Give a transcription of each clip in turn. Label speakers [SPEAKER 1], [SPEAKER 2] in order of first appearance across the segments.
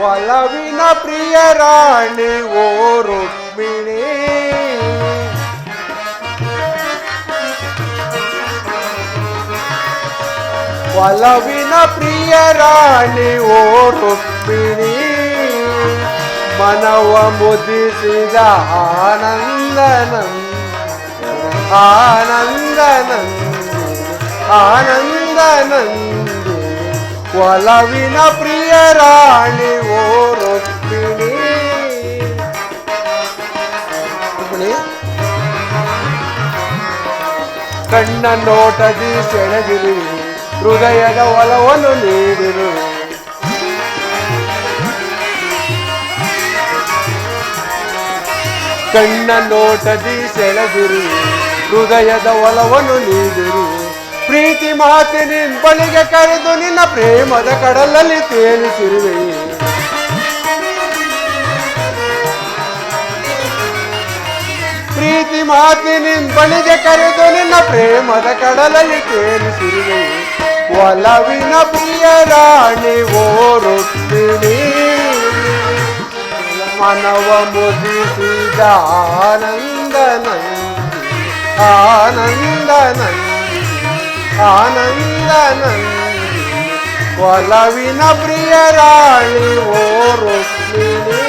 [SPEAKER 1] ಒಲವಿನ ಪ್ರಿಯ ರಾಣಿ ಓ ರುಕ್ಮಿಣಿ. ಒಲವಿನ ಪ್ರಿಯ ರಾಣಿ ಓ ರುಕ್ಮಿಣಿ. ಮನವ ಮುದಿಸಿದ ಆನಂದನಂದಿ ಒಲವಿನ ಪ್ರಿಯ ರಾಣಿ ಓ ರುಕ್ಮಿಣಿ. ಕಣ್ಣ ನೋಟದಿ ಸೆಳೆದಿರು, ಹೃದಯದ ಒಲವನ್ನು ನೀಡಿರು. ಕಣ್ಣ ನೋಟದಿ ಸೆಳೆದಿರು, ಹೃದಯದ ಒಲವನ್ನು ನೀಡಿರು. ಪ್ರೀತಿ ಮಾತಿನ ಬಳಿಗೆ ಕರೆದು ನಿನ್ನ ಪ್ರೇಮದ ಕಡಲಲ್ಲಿ ತೇಲಿಸಿರುವೆ. ಪ್ರೀತಿ ಮಾತಿನ ಬಳಿಗೆ ಕರೆದು ನಿನ್ನ ಪ್ರೇಮದ ಕಡಲಲ್ಲಿ ತೇಲಿಸಿರುವೆ. ಒಲವಿನ ಪ್ರಿಯ ರಾಣಿ ಓ ರುಕ್ಮಿಣಿ. ಮನವ ಮುದಿಸಿದ ಆನಂದನಂದಿ ಒಲವಿನ ಪ್ರಿಯ ರಾಣಿ ಓ ರುಕ್ಮಿಣಿ.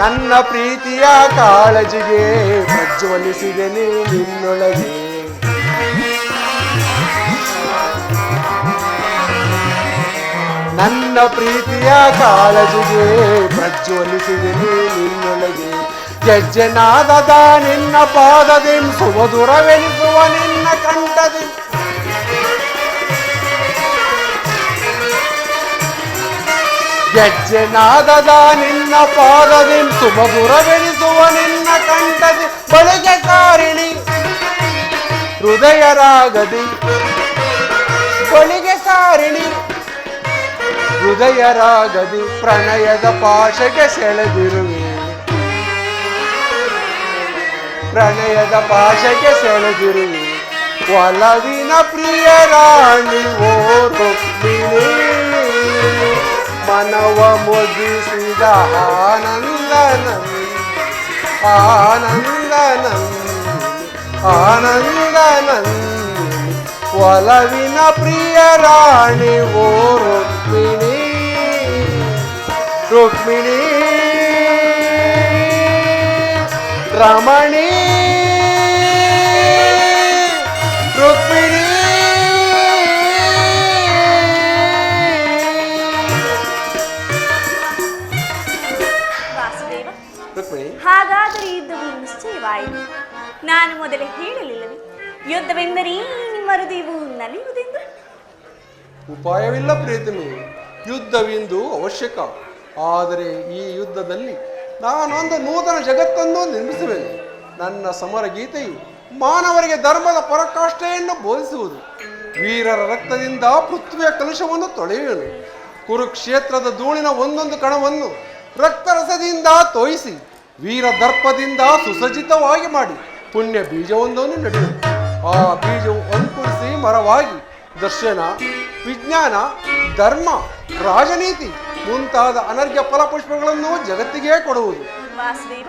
[SPEAKER 1] ನನ್ನ ಪ್ರೀತಿಯ ಕಾಳಜಿಗೆ ಪ್ರಜ್ವಲಿಸಿದೆ ನೀ ನಿನ್ನೊಳಗೆ. ನನ್ನ ಪ್ರೀತಿಯ ಕಾಳಜಿಗೆ ಪ್ರಜ್ವಲಿಸಿದೆ ನೀ ನಿನ್ನೊಳಗೆ. ಗೆಜ್ಜೆನಾದದ ನಿನ್ನ ಪಾದದಿ ಸುಮಧುರವೆನಿಸುವ ನಿನ್ನ ಕಂಠದಿ. ಗೆಜ್ಜೆನಾದದ ನಿನ್ನ ಪಾದದಿ ಸುಮಧುರವೆನಿಸುವ ನಿನ್ನ ಕಂಠದಿ. ಬಳಿಗೆ ಕಾರಿಣಿ ಹೃದಯ ರಾಗದಿ, ಬಳಿಗೆ ಸಾರಿಣಿ ಹೃದಯ ರಾಗದಿ. ಪ್ರಣಯದ ಪಾಶಕ್ಕೆ ಸೆಳೆದಿರುವೆ, ಪ್ರಣಯದ ಪಾಶಕ್ಕೆ ಸೆಳೆದಿರುವೆ. ಒಲವಿನ ಪ್ರಿಯ ರಾಣಿ ಓ ರುಕ್ಮಿಣಿ. ಮನವ ಮುದಿಸಿದ ಆನಂದನಂದಿ ಒಲವಿನ ಪ್ರಿಯ ರಾಣಿ ಓ ರುಕ್ಮಿಣಿ. ರುಕ್ಮಿಣಿ ರಮಣಿ ರುಕ್ಮಿಣಿ.
[SPEAKER 2] ಹಾಗಾದರೆ ಯುದ್ಧವು ನಿಶ್ಚಯವಾಯಿತು. ನಾನು ಮೊದಲೇ ಹೇಳಲಿಲ್ಲವೇ, ಯುದ್ಧವೆಂದರೆ ನಿಮ್ಮ ಹೃದಯವು ನಲಿಯುವುದೆಂದು?
[SPEAKER 1] ಉಪಾಯವಿಲ್ಲ ಪ್ರೀತಿಮೆ, ಯುದ್ಧವೆಂದು ಅವಶ್ಯಕ. ಆದರೆ ಈ ಯುದ್ಧದಲ್ಲಿ ನಾನೊಂದು ನೂತನ ಜಗತ್ತನ್ನು ನಿರ್ಮಿಸುವೆನು. ನನ್ನ ಸಮರ ಗೀತೆಯು ಮಾನವರಿಗೆ ಧರ್ಮದ ಪರಾಕಾಷ್ಠೆಯನ್ನು ಬೋಧಿಸುವುದು. ವೀರರ ರಕ್ತದಿಂದ ಪೃಥ್ವಿಯ ಕಲುಷವನ್ನು ತೊಳೆಯುವೆನು. ಕುರುಕ್ಷೇತ್ರದ ಧೂಳಿನ ಒಂದೊಂದು ಕಣವನ್ನು ರಕ್ತರಸದಿಂದ ತೋಯಿಸಿ ವೀರ ದರ್ಪದಿಂದ ಸುಸಜ್ಜಿತವಾಗಿ ಮಾಡಿ ಪುಣ್ಯ ಬೀಜವೊಂದನ್ನು ನೆಡುವೆ. ಆ ಬೀಜವು ಅಂಕುರಿಸಿ ಮರವಾಗಿ ದರ್ಶನ, ವಿಜ್ಞಾನ, ಧರ್ಮ, ರಾಜನೀತಿ ಮುಂತಾದ ಅನರ್ಘ್ಯ ಫಲಪುಷ್ಪಗಳನ್ನು ಜಗತ್ತಿಗೆ ಕೊಡುವುದು.
[SPEAKER 2] ವಾಸುದೇವ,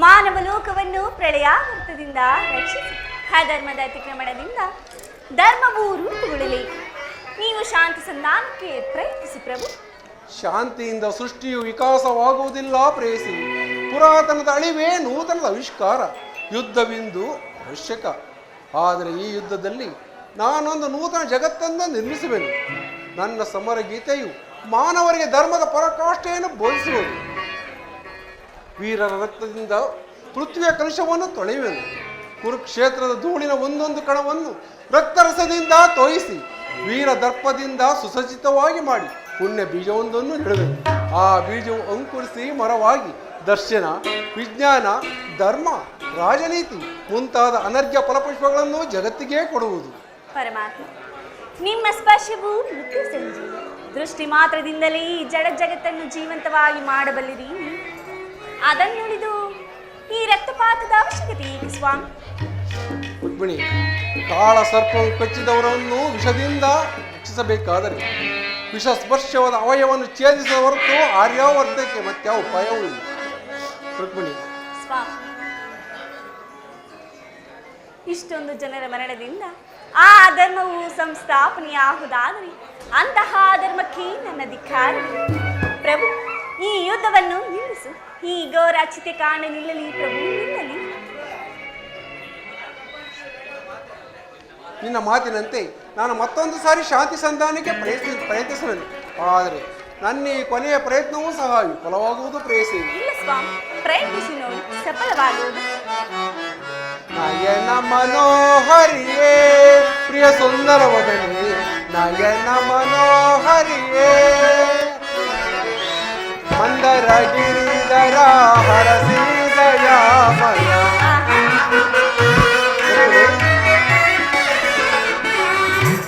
[SPEAKER 2] ಮಾನವ ಲೋಕವನ್ನು ಪ್ರಳಯಾಘಾತದಿಂದ ರಕ್ಷಿಸಿ ಅಧರ್ಮದ ಅತಿಕ್ರಮಣದಿಂದ ಧರ್ಮವು ರೂಪುಗೊಳ್ಳಲಿ. ನೀವು ಶಾಂತಿ ಸಂಧಾನಕ್ಕೆ ಪ್ರಯತ್ನಿಸಿ ಪ್ರಭು.
[SPEAKER 1] ಶಾಂತಿಯಿಂದ ಸೃಷ್ಟಿಯು ವಿಕಾಸವಾಗುವುದಿಲ್ಲ ಪ್ರೇಯಸಿ. ಪುರಾತನದ ಅಳಿವೇ ನೂತನದ ಆವಿಷ್ಕಾರ. ಯುದ್ಧವೆಂದು ಅವಶ್ಯಕ. ಆದರೆ ಈ ಯುದ್ಧದಲ್ಲಿ ನಾನೊಂದು ನೂತನ ಜಗತ್ತನ್ನು ನಿರ್ಮಿಸುವೆನು. ನನ್ನ ಸಮರ ಗೀತೆಯು ಮಾನವರಿಗೆ ಧರ್ಮದ ಪರಾಕಾಷ್ಠೆಯನ್ನು ಬೋಧಿಸುವುದು. ವೀರರ ರಕ್ತದಿಂದ ಪೃಥ್ವಿಯ ಕಲುಷವನ್ನು ತೊಳೆಯುವೆನು. ಕುರುಕ್ಷೇತ್ರದ ಧೂಳಿನ ಒಂದೊಂದು ಕಣವನ್ನು ರಕ್ತರಸದಿಂದ ತೋಯಿಸಿ ವೀರ ದರ್ಪದಿಂದ ಸುಸಜ್ಜಿತವಾಗಿ ಮಾಡಿ ಪುಣ್ಯ ಬೀಜವೊಂದನ್ನು ನೆಡುವೆನು. ಆ ಬೀಜವು ಅಂಕುರಿಸಿ ಮರವಾಗಿ ದರ್ಶನ, ವಿಜ್ಞಾನ, ಧರ್ಮ, ರಾಜನೀತಿ ಮುಂತಾದ ಅನರ್ಘ್ಯ ಫಲಪುಷ್ಪಗಳನ್ನು ಜಗತ್ತಿಗೆ ಕೊಡುವುದು.
[SPEAKER 2] ಪರಮಾತ್ಮ, ನಿಮ್ಮ ಸ್ಪರ್ಶವು ಮೃತ್ಯು ಸಂಜೀವ. ದೃಷ್ಟಿ ಮಾತ್ರದಿಂದಲೇ ಈ ಜಗತ್ತನ್ನು ಜೀವಂತವಾಗಿ ಮಾಡಬಲ್ಲಿರಿ. ಅದನ್ನುಳಿದು ಈ ರಕ್ತಪಾತದ ಅವಶ್ಯಕತೆ ಏಕೆ ಸ್ವಾಮಿ?
[SPEAKER 1] ರುಕ್ಮಿಣಿ, ಕಾಳ ಸರ್ಪವು ಕಚ್ಚಿದವರನ್ನು ವಿಷದಿಂದ ರಕ್ಷಿಸಬೇಕಾದರೆ ವಿಷ ಸ್ಪರ್ಶವಾದ ಅವಯವನ್ನು ಛೇದಿಸುವ ಹೊರತು ಆರ್ಯಾವರ್ತಕ್ಕೆ ಮತ್ತೆ ಉಪಾಯವೂ ಇಲ್ಲ. ರುಕ್ಮಿಣಿ,
[SPEAKER 2] ಸ್ವಾಮಿ, ಇಷ್ಟೊಂದು ಜನರ ಮರಣದಿಂದ ಆ ಧರ್ಮವು ಸಂಸ್ಥಾಪನೆಯಾಗುವುದಾದರೆ ಅಂತಹ ಧರ್ಮಕ್ಕೆ ನನ್ನ ಧಿಕ್ಕಾರ. ಪ್ರಭು, ಈ ಯುದ್ಧವನ್ನು ನಿಲ್ಲಿಸು. ಈ ಘೋರ ಚಿತೆ ಕಾಣ ನಿಲ್ಲಲಿ ಪ್ರಭು, ನಿಲ್ಲಲಿ.
[SPEAKER 1] ನಿನ್ನ ಮಾತಿನಂತೆ ನಾನು ಮತ್ತೊಂದು ಸಾರಿ ಶಾಂತಿ ಸಂಧಾನಕ್ಕೆ ಪ್ರಯತ್ನಿಸುವೆನು. ಆದರೆ ನನ್ನ ಈ ಕೊನೆಯ ಪ್ರಯತ್ನವೂ ಸಹ ವಿಫಲವಾಗುವುದು ಪ್ರೇಯಸಿ.
[SPEAKER 2] ಇಲ್ಲ ಸ್ವಾಮಿ, ಪ್ರಯತ್ನಿಸಿ ನೋಡಿ, ಸಫಲವಾಗುವುದು.
[SPEAKER 1] ನಯನ ಮನೋಹರಿಯೇ ಪ್ರಿಯ ಸುಂದರ ವದನೆ, ನಯನ ಮನೋಹರಿಯೇ ಮಂದರ ಗಿರಿಧರ ಹರಸಿ ದಯಾಮಯ.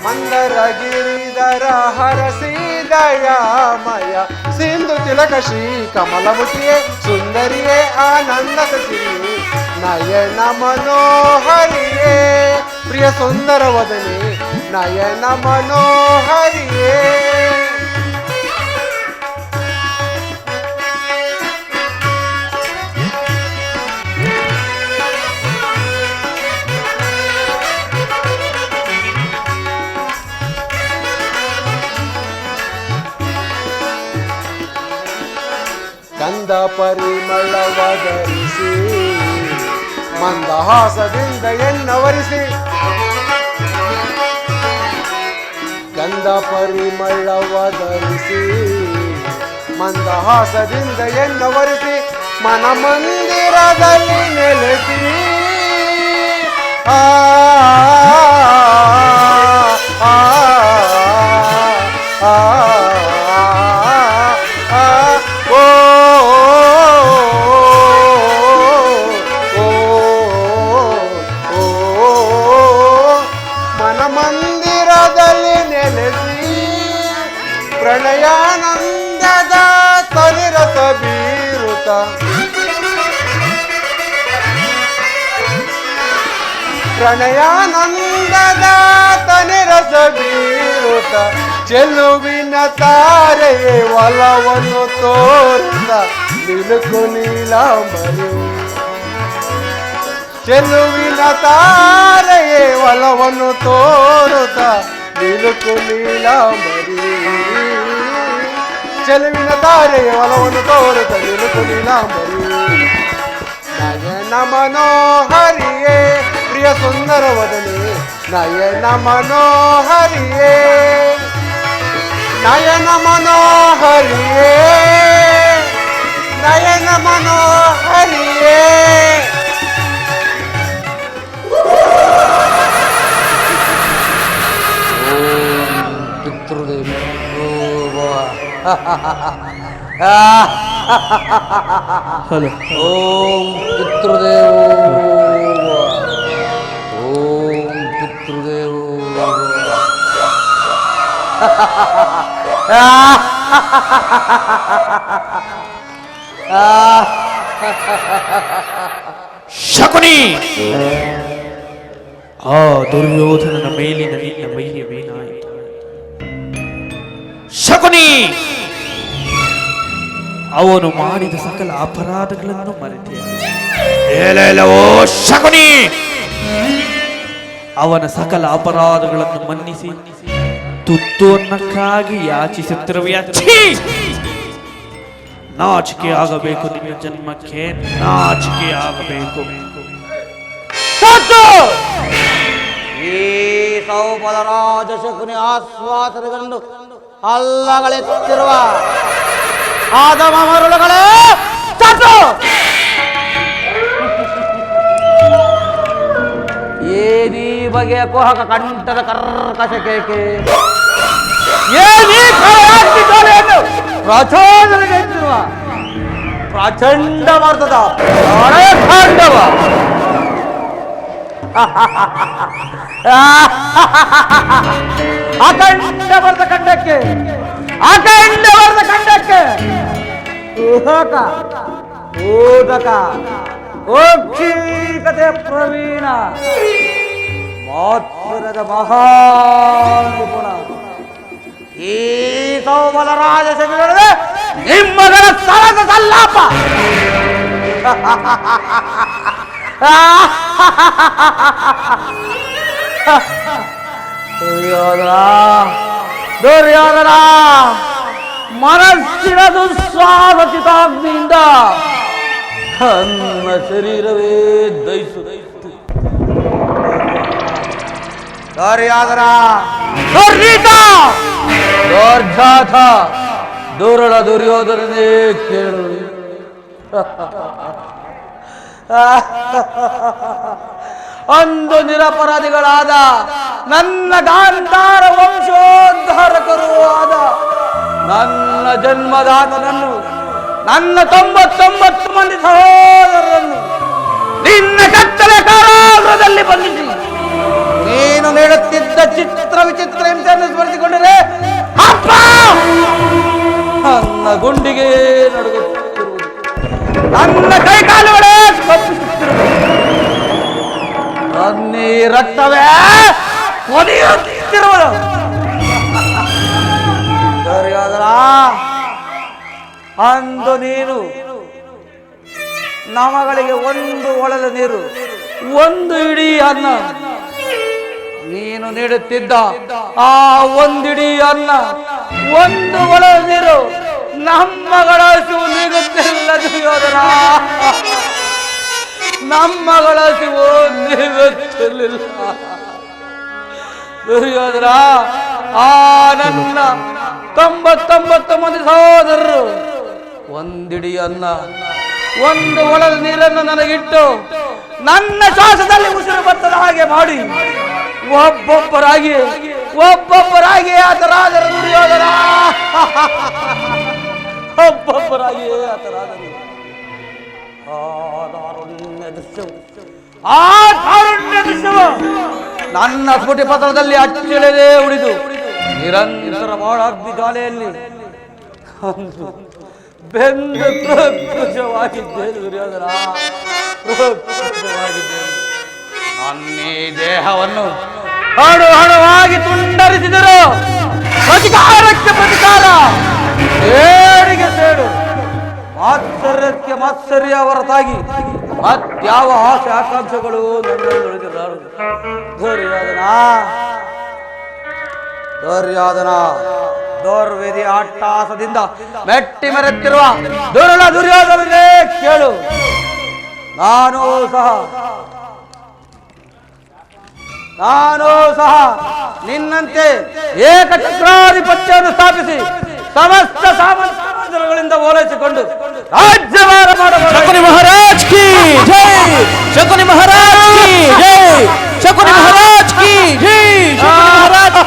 [SPEAKER 1] ಮಂದರ ಗಿರಿಧರ ಹರಸಿ ದಯಾಮಯ, ಸಿಂಧು ತಿಲಕ ಶ್ರೀ ಕಮಲಮುಖಿಯೇ ಸುಂದರಿಯೇ ಆನಂದ ಸಸಿಯೇ, ನಯನ ಮನೋಹರಿಯೇ ಪ್ರಿಯ ಸುಂದರ ವದನೆ, ನಯನ ಮನೋಹರಿಯೇ. ಗಂಧ ಪರಿಮಳವಧರಿಸಿ ಮಂದಹಾಸದಿಂದ ಎನ್ನವರಿಸಿ, ಗಂಧ ಪರಿಮಳವಧರಿಸಿ ಮಂದಹಾಸದಿಂದ ಎನ್ನವರಿಸಿ, ಮನ ಮಂದಿರದಲ್ಲಿ ನೆಲೆಸಿ ಆ ಪ್ರಣಯಾನಂದದ ತನಿರಸ ಬೀರುತ, ಪ್ರಣಯಾನಂದದ ತನಿರಸ ಬೀರುತ, ಚೆಲುವಿನ ತಾರೆಯೇ ಒಲವನ್ನು ತೋರುತ್ತ ನಿಲುಕು ನೀಲಾಂಬರಿ, ಚೆಲುವಿನ ತಾರೆಯೇ ಒಲವನ್ನು ತೋರುತ್ತ ನಿಲುಕು ನೀಲಾಂಬರಿ, ಚೆಲುವಿನ ತಾರೆಯೇ ಒಲವನ್ನು ತೋರುತ್ತ ನಿಲುಕು ನೀಲಾಂಬರಿ. ನಯನ ಮನೋಹರಿಯೇ ಪ್ರಿಯ ಸುಂದರ ವದನೆ, ನಯನ ಮನೋಹರಿಯೇ, ನಯನ ಮನೋಹರಿಯೇ, ನಯನ ಮನೋಹರಿಯೇ.
[SPEAKER 3] ಹಲೋ.
[SPEAKER 4] ಓಂ ಪಿತೃದೇವೋ ಓಂ ಪಿತೃದೇವೋ.
[SPEAKER 3] ಶಕುನಿ, ಆ ದುರ್ಯೋಧನನ ಮೇಲಿನ ನಿನ್ನ ವೈರ್ಯವೇನಾಯಿತು? ಶಕುನಿ, ಅವನು ಮಾಡಿದ ಸಕಲ ಅಪರಾಧಗಳನ್ನು ಮರೆತೆ. ಏಲೇಲವೋ ಶಕುನಿ, ಅವನ ಸಕಲ ಅಪರಾಧಗಳನ್ನು ಮನ್ನಿಸಿ ತುತ್ತುವನ್ನಕ್ಕಾಗಿ ಯಾಚಿಸುತ್ತಿರುವೆಯ? ನಾಚಿಕೆ ಆಗಬೇಕು, ನಿನ್ನ ಜನ್ಮಕ್ಕೆ ನಾಚಿಕೆ ಆಗಬೇಕು.
[SPEAKER 4] ಈ ಸೌಪದರಾಜ ಶಕುನಿ ಆಶ್ವಾಸನೆಗಳನ್ನು ಅಲ್ಲಗಳೆತ್ತಿರುವ ಆದಮ ಮರುಳುಗಳೇ ಸತ್ತು! ಏನೀ ಬಗೆಯ ಕುಹಕ ಕಂಠದ ಕರ್ಕಶ ಕೇಕೆ, ಏನೀ ಪ್ರಚೋದನೆಗೆತ್ತಿರುವ ಪ್ರಚಂಡ ಭಾರತದ ಪ್ರಳಯ ತಾಂಡವ. ಅಖಂಡ ಭಾರತ ಖಂಡಕ್ಕೆ, ಅಖಂಡ ಭಾರತ ಖಂಡಕ್ಕೆ ಊಹಕ ಊದಕ ಓಕ್ಷೀಕತೆ ಪ್ರವೀಣ ಮಾತ್ಸರದ ಮಹಾನಿಪುಣ ಈ ಸೌಬಲರಾಜ ಶಕುನಿಗೆ ನಿಮ್ಮಗಳ ಸರಸ ಸಲ್ಲಾಪ. ದುರ್ಯೋಧನ ದುರ್ಯೋಧನ ಮನಸ್ಸಿನ ದುಸ್ವಾದ ಚಿತಾಗ್ನಿಯಿಂದ ನನ್ನ ಶರೀರವೇ ದಹಿಸು. ದುರ್ಯೋಧನ ದುರ್ನೀತ ದುರ್ಜಾತ ದುರುಳ ದುರ್ಯೋಧನನೇ ಕೇಳು. ಅಂದು ನಿರಪರಾಧಿಗಳಾದ ನನ್ನ ಗಾಂಧಾರ ವಂಶೋದ್ಧಾರಕರು ಆದ ನನ್ನ ಜನ್ಮದಾತನನ್ನು, ನನ್ನ 99 ಮಂದಿ ಸಹೋದರರನ್ನು ನಿನ್ನ ಕತ್ತಲೆ ಕಾರಾಗೃಹದಲ್ಲಿ ಬಂಧಿಸಿ ನೀನು ನೀಡುತ್ತಿದ್ದ ಚಿತ್ರ ವಿಚಿತ್ರ ಹಿಂಸೆಯನ್ನು ಸ್ಮರಿಸಿಕೊಂಡರೆ ಅಪ್ಪ ನನ್ನ ಗುಂಡಿಗೆ ನಡುಗುತ್ತಿರುವುದು, ನನ್ನ ಕೈಕಾಲುಗಳೇ ಕಪ್ಪಿಸುತ್ತಿರುವುದು, ನನ್ನೀ ರಕ್ತವೇ ಕೊನೆಯುತ್ತಿರುವುದು. ದುರ್ಯೋಧನ ಅಂದು ನೀನು ನಮಗಳಿಗೆ ಒಂದು ಒಳಲ ನೀರು, ಒಂದು ಇಡೀ ಅನ್ನ, ನೀನು ನೀಡುತ್ತಿದ್ದ ಆ ಒಂದಿಡೀ ಅನ್ನ, ಒಂದು ಒಳಲ ನೀರು ನಮ್ಮಗಳ ಹಸಿವು ನೀಗುತ್ತಿಲ್ಲ ದುರ್ಯೋಧನ, ನಮ್ಮಗಳ ಹಸಿವು ನೀಗುತ್ತಿರಲಿಲ್ಲ ದುರ್ಯೋಧನ. ಆ ನನ್ನ 99 ಮಂದಿ ಸಹೋದರರು ಒಂದಿಡೀ ಅನ್ನ, ಒಂದು ಒಳದ ನೀರನ್ನು ನನಗಿಟ್ಟು ನನ್ನ ಶ್ವಾಸದಲ್ಲಿ ಉಸಿರು ಬರ್ತದ ಹಾಗೆ ಮಾಡಿ ಒಬ್ಬೊಬ್ಬರಾಗಿ ಆತರಾದರು ದುರ್ಯೋಧನ, ಒಬ್ಬೊಬ್ಬರಾಗಿ ಆತರಾದರು. ಆ ತಾರುಣ್ಯ ದೃಶ್ಯವು ನನ್ನ ಸ್ಫುಟಿ ಪತ್ರದಲ್ಲಿ ಅಚ್ಚಳಿದೇ ಉಳಿದು ನಿರಂತರ ಬಾಳಾಗ್ನಿ ಜ್ವಾಲೆಯಲ್ಲಿ ಬೆಂದು ಪ್ರಕೃಶವಾಗಿದ್ದೆ ದುರ್ಯೋಧನ, ಪ್ರಕೃಶವಾಗಿದ್ದೆ. ನನ್ನೀ ದೇಹವನ್ನು ಹಣು ಹಣವಾಗಿ ತುಂಡರಿಸಿದರು. ಪ್ರತಿಕಾರಕ್ಕೆ ಪ್ರತಿಕಾರ, ಸೇಡಿಗೆ ಸೇಡು, ಮಾತ್ಸರ್ಯಕ್ಕೆ ಮಾತ್ಸರ್ಯ ಹೊರತಾಗಿ ಮತ್ಯಾವ ಆಸೆ ಆಕಾಂಕ್ಷೆಗಳು ನನ್ನಲ್ಲಿ ಉಳಿದಿರಲಾರದು ದುರ್ಯೋಧನ. ದುರ್ಯೋಧನ ದೌರ್ವೇದಿ ಅಟ್ಟಹಾಸದಿಂದ ಮೆಟ್ಟಿ ಮೆರೆತಿರುವ ದುರುಳ ದುರ್ಯೋಧನನೇ ಕೇಳು. ನಾನು ಸಹ ನಿನ್ನಂತೆ ಏಕಚಕ್ರಾಧಿಪತ್ಯವನ್ನು ಸ್ಥಾಪಿಸಿ ಸಮಸ್ತ ಸಾಮಂತಗಳಿಂದ ಓಲೈಸಿಕೊಂಡು ರಾಜ್ಯಭಾರ ಮಾಡಬಹುದು.
[SPEAKER 3] ಶಕುನಿ ಮಹಾರಾಜ್ ಕಿ ಜೈ, ಶಕುನಿ ಮಹಾರಾಜ್ ಕಿ ಜೈ, ಶಕುನಿ ಮಹಾರಾಜ್ ಕಿ ಜೈ, ಶಕುನಿ ಮಹಾರಾಜ್.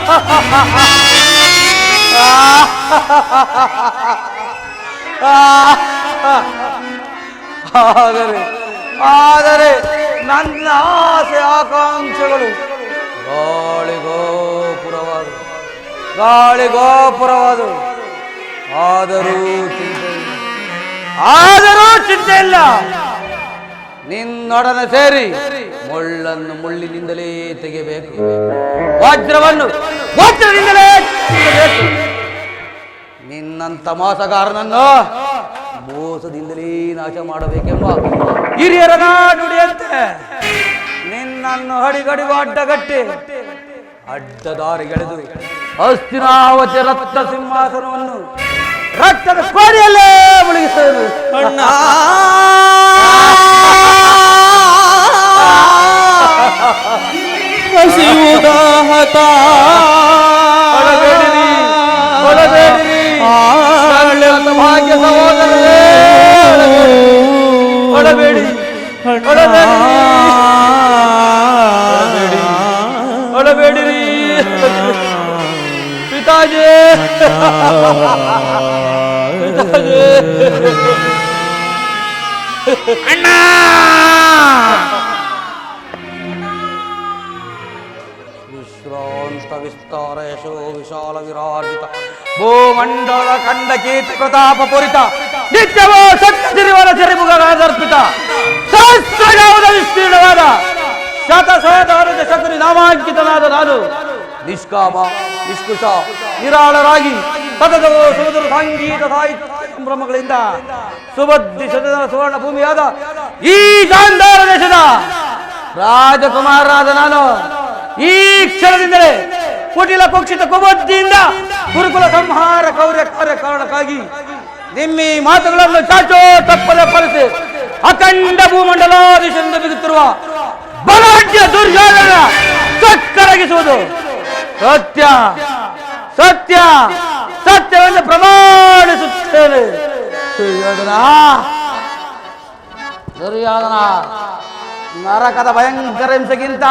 [SPEAKER 4] ಆದರೆ ನನ್ನ ಆಸೆ ಆಕಾಂಕ್ಷೆಗಳು ಗಾಳಿಗೋಪುರವಾದವು. ಆದರೂ ಚಿಂತೆ ಇಲ್ಲ, ನಿನ್ನೊಡನೆ ಸೇರಿ ಮುಳ್ಳನ್ನು ಮುಳ್ಳಿನಿಂದಲೇ ತೆಗೆಯಬೇಕು, ವಜ್ರವನ್ನು ವಜ್ರದಿಂದಲೇ ತೆಗೆಯಬೇಕು. ನಿನ್ನಂತ ಮೋಸಗಾರನನ್ನು ಮೋಸದಿಂದಲೇ ನಾಶ ಮಾಡಬೇಕೆಂಬ ಹಿರಿಯರ ನುಡಿಯಂತೆ ನಿನ್ನನ್ನು ಹಡಿಗಡಿಗೂ ಅಡ್ಡಗಟ್ಟಿ ಅಡ್ಡದಾರಿಗೆಳೆದು ಹಸ್ತಿನಾವತಿ ರಕ್ತ ಸಿಂಹಾಸನವನ್ನು ರಕ್ತದ ಕೋಡಿಯಲ್ಲೇ ಮುಳುಗಿಸುವುದು.
[SPEAKER 3] ಅಣ್ಣ ಹಸಿವುದಾಹತ
[SPEAKER 4] ಭಾಗ್ಯ ಸಹೋದರರೇ, ಒಳಬೇಡಿ ಒಳಬೇಡಿರಿ ಪಿತಾಜಿ, ಪಿತಾಜಿ ಅಣ್ಣ ವಿಶ್ರಾಂತ ವಿಸ್ತಾರ ಯಶೋ ವಿಶಾಲ ವಿರಾಜಿತ ಭೂಮಂಡಲ ಖಂಡ ಕೀರ್ತಿ ಪ್ರತಾಪ ಪೂರಿತ ನಿತ್ಯವೋ ಸತ್ಯ ಸಿರಿವರ ಸಿರಿಮುಖರ್ಪಿತ ಸಹಸ್ರಗಾವದ ವಿಸ್ತೀರ್ಣವಾದ ಶತಸಹಸ್ರ ಶತರಿ ನಾಮಾಂಕಿತನಾದ ನಾನು ನಿಷ್ಕಾಮ ನಿಷ್ಕುಶ ನಿರಾಳರಾಗಿ ಸತತವೋ ಸುಮಧುರ ಸಂಗೀತ ಸಾಹಿತ್ಯ ಸಂಭ್ರಮಗಳಿಂದ ಸುಬದ್ಧಿ ಸದನ ಸುವರ್ಣ ಭೂಮಿಯಾದ ಈ ಗಾಂಧಾರ ದೇಶದ ರಾಜಕುಮಾರರಾದ ನಾನು ಈ ಕ್ಷಣದಿಂದಲೇ ಕುಟಿಲ ಕುಕ್ಷಿತ ಕುಬುದ್ಧಿಯಿಂದ ಗುರುಕುಲ ಸಂಹಾರ ಕೌರ್ಯ ಕಾರ್ಯ ಕಾರಣಕ್ಕಾಗಿ ನಿಮ್ಮಿ ಮಾತುಗಳನ್ನು ಚಾಚೋ ತಪ್ಪದೆ ಪರಿಸಿ ಅಖಂಡ ಭೂಮಂಡಲಾಧೀಶದಿಂದ ಬಿಗುತ್ತಿರುವ ಬಲಾಢ್ಯ ದುರ್ಯೋಧನ ಸಕ್ಕರಗಿಸುವುದು ಸತ್ಯ ಸತ್ಯ ಸತ್ಯವೆಂದು ಪ್ರಮಾಣಿಸುತ್ತೇನೆ. ದುರ್ಯೋಧನ ನರಕದ ಭಯಂಕರ ಹಿಂಸೆಗಿಂತ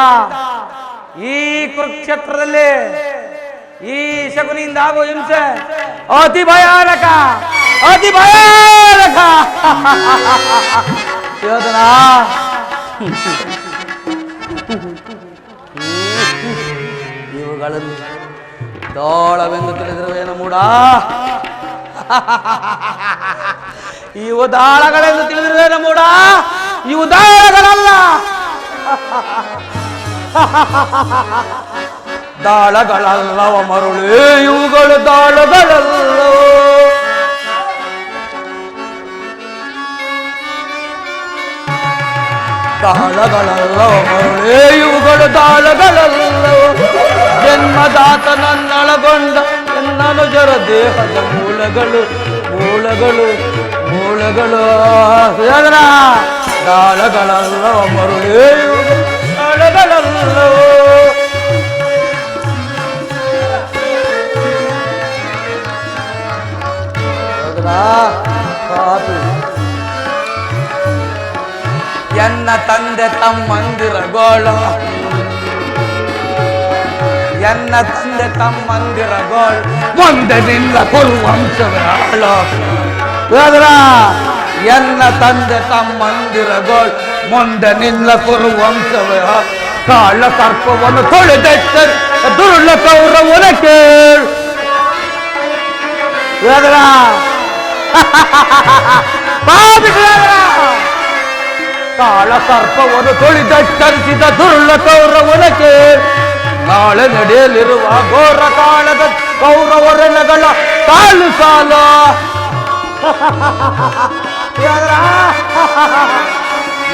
[SPEAKER 4] ಈ ಕುರುಕ್ಷೇತ್ರದಲ್ಲಿ ಈ ಶಕುನಿಯಿಂದ ಆಗುವ ಹಿಂಸೆ ಅತಿ ಭಯಾನಕ ಅತಿ ಭಯಾನಕ. ಯೋಧನ ಇವುಗಳನ್ನು ದಾಳವೆಂದು ತಿಳಿದಿರುವೇನು ಮೂಡ, ಇವು ದಾಳಗಳೆಂದು ತಿಳಿದಿರುವೇನು ಮೂಡ, ಇವು ದಾಳಗಳಲ್ಲ. ದಾಳಗಳಲ್ಲವ ಮರುಳೇ, ಇವುಗಳು ದಾಳಗಳಲ್ಲವೋ. ದಾಳಗಳಲ್ಲವ ಮರುಳೇ, ಇವುಗಳು ದಾಳಗಳಲ್ಲವೋ. ಜನ್ಮದಾತ ನನ್ನೊಳಗೊಂಡ ನನ್ನನುಜರ ದೇಹದ ಮೂಲಗಳು ಮೂಲಗಳು ಮೂಲಗಳು ದಾಳಗಳಲ್ಲವ ಮರುಳೇ, ದಾಳಗಳಲ್ಲವೋ. ಎನ್ನ ತಂದೆ ತಮ್ಮಂದಿರಗೋಳ, ಎನ್ನ ತಂದೆ ತಮ್ಮಂದಿರಗೋಳ ಮುಂದೆ ನಿಲ್ಲ ಕುರುವಂಶವೇ ಆಳ. ಎನ್ನ ತಂದೆ ತಮ್ಮಂದಿರಗೋಳ ಮುಂದೆ ನಿಲ್ಲ ಕುರುವಂಶವೇ ಕಾಳ ಸರ್ಪವನ್ನು ತೊಳೆದೆಚ್ಚರಿ ದುರುಳ ಕೌರವನ ಕೇಳು. ಕಾಳ ಸರ್ಪವನ್ನು ತೊಳೆದೆಚ್ಚರಿಸಿದ ದುರುಳ ಕೌರವನ ಕೇಳು. ನಾಳೆ ನಡೆಯಲಿರುವ ಘೋರ ಕಾಳದ ಕೌರವರನಗಳ ಸಾಲು ಸಾಲು.